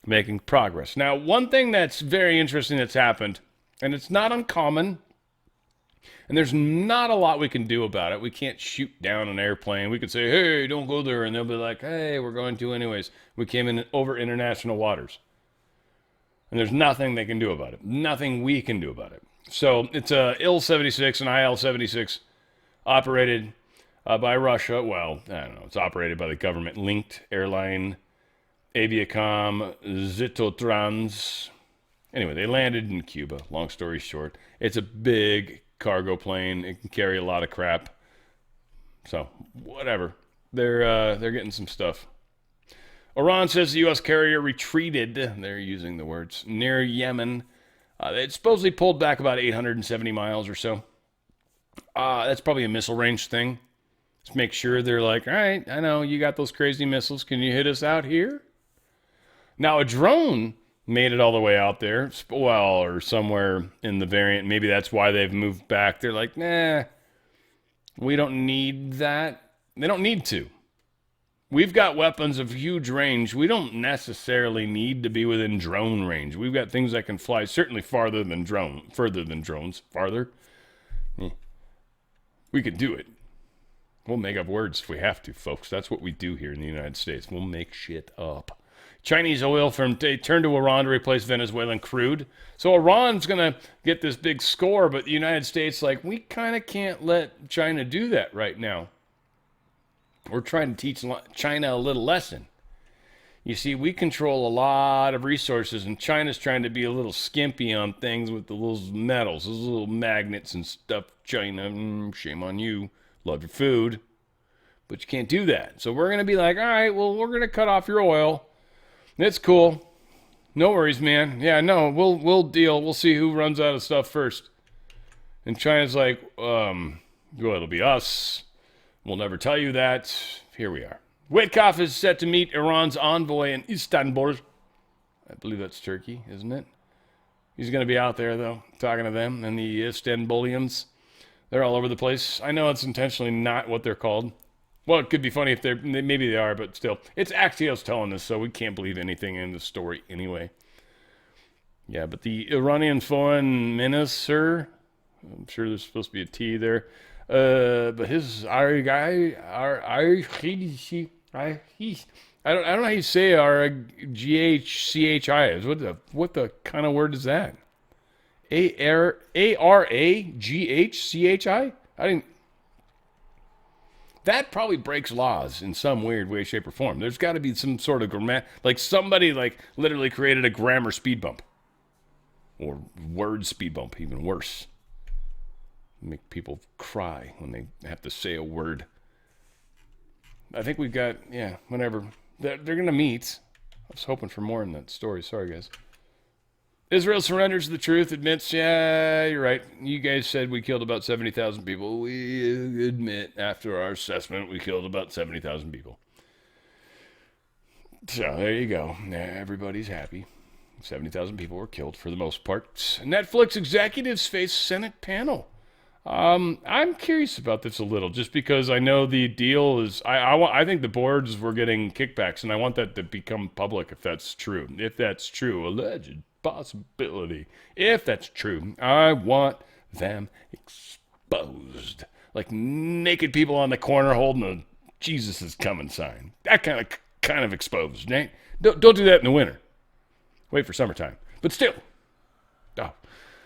making progress. Now, one thing that's very interesting that's happened, and it's not uncommon, and there's not a lot we can do about it. We can't shoot down an airplane. We could say, hey, don't go there, and they'll be like, hey, we're going to anyways. We came in over international waters. And there's nothing they can do about it. Nothing we can do about it. So, it's a IL-76 and IL-76 operated by Russia. Well, I don't know. It's operated by the government-linked airline Aviacom Zitotrans. Anyway, they landed in Cuba. Long story short, it's a big cargo plane. It can carry a lot of crap. So, whatever. They're getting some stuff. Iran says the U.S. carrier retreated. They're using the words near Yemen. It supposedly pulled back about 870 miles or so. That's probably a missile range thing. Just make sure they're like, all right, I know you got those crazy missiles. Can you hit us out here? Now, a drone made it all the way out there, well, or somewhere in the variant. Maybe that's why they've moved back. They're like, nah, we don't need that. They don't need to. We've got weapons of huge range. We don't necessarily need to be within drone range. We've got things that can fly certainly further than drones. Farther. We could do it. We'll make up words if we have to, folks. That's what we do here in the United States. We'll make shit up. Chinese oil firm turned to Iran to replace Venezuelan crude. So Iran's going to get this big score, but the United States, like, we kind of can't let China do that right now. We're trying to teach China a little lesson. You see, we control a lot of resources, and China's trying to be a little skimpy on things with the little metals, those little magnets and stuff. China, shame on you. Love your food. But you can't do that. So we're going to be like, all right, well, we're going to cut off your oil. It's cool. No worries, man. Yeah, no, we'll deal. We'll see who runs out of stuff first. And China's like, well, it'll be us. We'll never tell you that. Here we are. Witkoff is set to meet Iran's envoy in Istanbul. I believe that's Turkey, isn't it? He's going to be out there, though, talking to them and the Istanbulians. They're all over the place. I know it's intentionally not what they're called. Well, it could be funny if maybe they are, but still. It's Axios telling us, so we can't believe anything in the story anyway. Yeah, but the Iranian foreign minister, I'm sure there's supposed to be a T there, but his I don't know how you say R-G-H-C-H-I is. What the kind of word is that? A-R-A-G-H-C-H-I? I didn't. That probably breaks laws in some weird way, shape, or form. There's got to be some sort of grammar, like somebody like literally created a grammar speed bump, or word speed bump, even worse. Make people cry when they have to say a word. I think we've got, whatever. They're going to meet. I was hoping for more in that story. Sorry, guys. Israel surrenders to the truth, admits, yeah, you're right. You guys said we killed about 70,000 people. We admit, after our assessment, we killed about 70,000 people. So there you go. Everybody's happy. 70,000 people were killed for the most part. Netflix executives face Senate panel. I'm curious about this a little, just because I know the deal is, I think the boards were getting kickbacks, and I want that to become public if that's true. If that's true, alleged possibility. If that's true, I want them exposed. Like naked people on the corner holding a Jesus is coming sign. That kind of exposed, right? Don't do that in the winter. Wait for summertime. But still. Oh,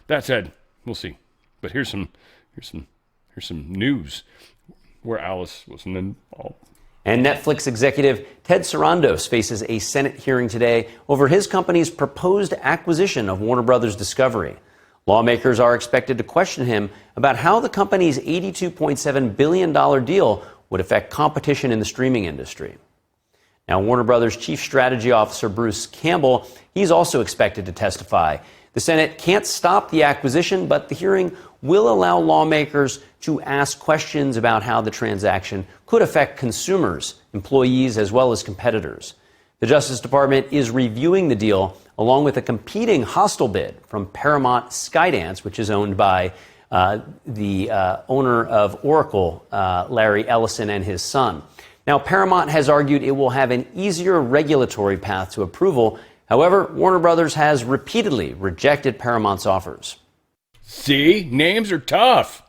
that said, we'll see. But here's some news where Alice wasn't involved. And Netflix executive Ted Sarandos faces a Senate hearing today over his company's proposed acquisition of Warner Brothers Discovery. Lawmakers are expected to question him about how the company's $82.7 billion deal would affect competition in the streaming industry. Now, Warner Brothers Chief Strategy Officer Bruce Campbell, he's also expected to testify. The Senate can't stop the acquisition, but the hearing will allow lawmakers to ask questions about how the transaction could affect consumers, employees, as well as competitors. The Justice Department is reviewing the deal along with a competing hostile bid from Paramount Skydance, which is owned by the owner of Oracle, Larry Ellison, and his son. Now, Paramount has argued it will have an easier regulatory path to approval. However, Warner Brothers has repeatedly rejected Paramount's offers. See? Names are tough.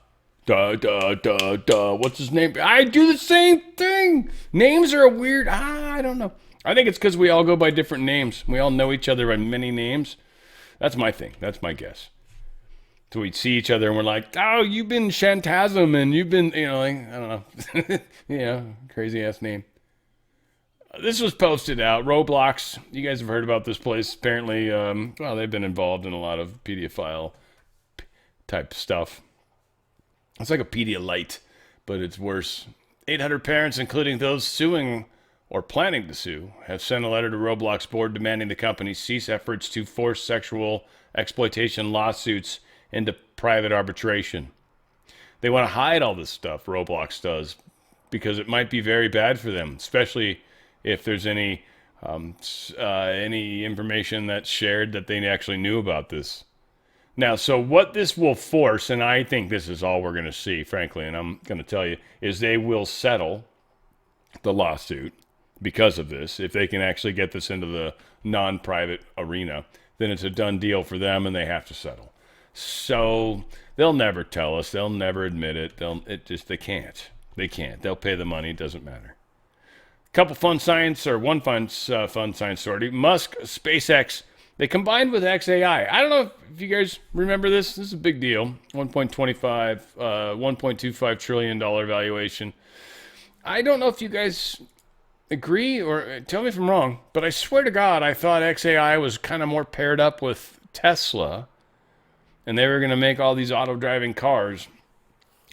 What's his name? I do the same thing. Names are a weird... I don't know. I think it's because we all go by different names. We all know each other by many names. That's my thing. That's my guess. So we see each other and we're like, oh, you've been Shantasm and you've been, like, I don't know. Crazy ass name. This was posted out. Roblox. You guys have heard about this place. Apparently, they've been involved in a lot of pedophile type stuff. It's like a Pedialyte, but it's worse. 800 parents, including those suing or planning to sue, have sent a letter to Roblox board demanding the company cease efforts to force sexual exploitation lawsuits into private arbitration. They want to hide all this stuff, Roblox does, because it might be very bad for them, especially if there's any information that's shared that they actually knew about this. Now, so what this will force, and I think this is all we're going to see, frankly, and I'm going to tell you, is they will settle the lawsuit because of this. If they can actually get this into the non-private arena, then it's a done deal for them and they have to settle. So they'll never tell us. They'll never admit it. They can't. They can't. They'll pay the money. It doesn't matter. One fun science story. Musk, SpaceX, they combined with XAI. I don't know if you guys remember this. This is a big deal. $1.25 trillion valuation. I don't know if you guys agree or tell me if I'm wrong, but I swear to God, I thought XAI was kind of more paired up with Tesla, and they were going to make all these auto-driving cars.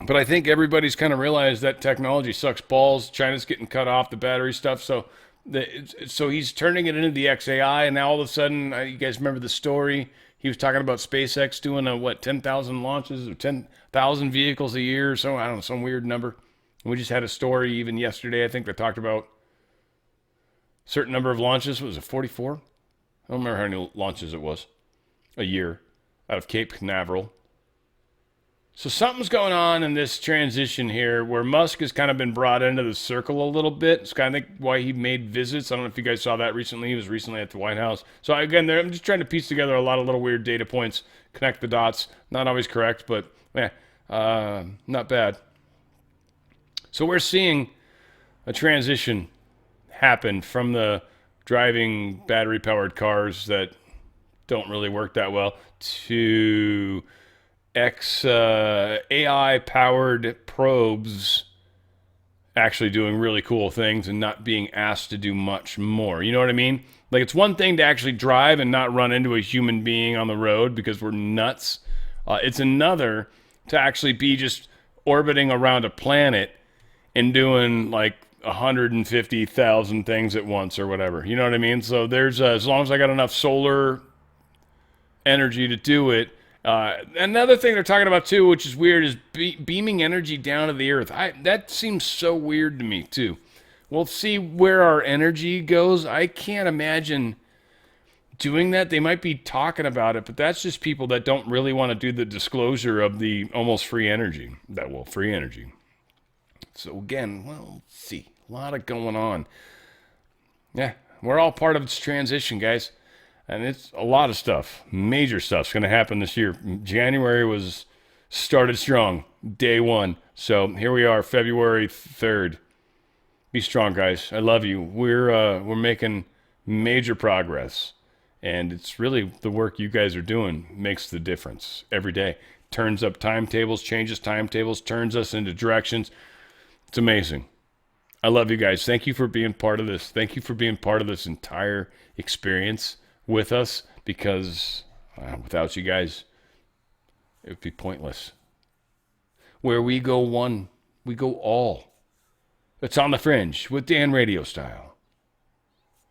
But I think everybody's kind of realized that technology sucks balls. China's getting cut off, the battery stuff. So he's turning it into the XAI, and now all of a sudden, you guys remember the story? He was talking about SpaceX doing 10,000 launches or 10,000 vehicles a year or so. I don't know, some weird number. And we just had a story even yesterday, I think, that talked about a certain number of launches. What was it, 44? I don't remember how many launches it was a year out of Cape Canaveral. So something's going on in this transition here where Musk has kind of been brought into the circle a little bit. It's kind of why he made visits. I don't know if you guys saw that recently. He was recently at the White House. So again, I'm just trying to piece together a lot of little weird data points, connect the dots. Not always correct, but not bad. So we're seeing a transition happen from the driving battery-powered cars that don't really work that well to AI-powered probes actually doing really cool things and not being asked to do much more. You know what I mean? Like, it's one thing to actually drive and not run into a human being on the road because we're nuts. It's another to actually be just orbiting around a planet and doing like 150,000 things at once or whatever. You know what I mean? So there's as long as I got enough solar energy to do it. Another thing they're talking about too, which is weird, is beaming energy down to the earth. That seems so weird to me too. We'll see where our energy goes. I can't imagine doing that. They might be talking about it, but that's just people that don't really want to do the disclosure of the almost free energy. Free energy. So again, well, let's see. A lot of going on. Yeah, we're all part of its transition, guys. And it's a lot of stuff. Major stuff's going to happen this year. January started strong, day one. So here we are, February 3rd. Be strong, guys. I love you. We're making major progress. And it's really the work you guys are doing makes the difference every day. Turns up timetables, changes timetables, turns us into directions. It's amazing. I love you guys. Thank you for being part of this. Thank you for being part of this entire experience with us, because without you guys, it would be pointless. Where we go one, we go all. It's on the Fringe with Dan RadioStyle.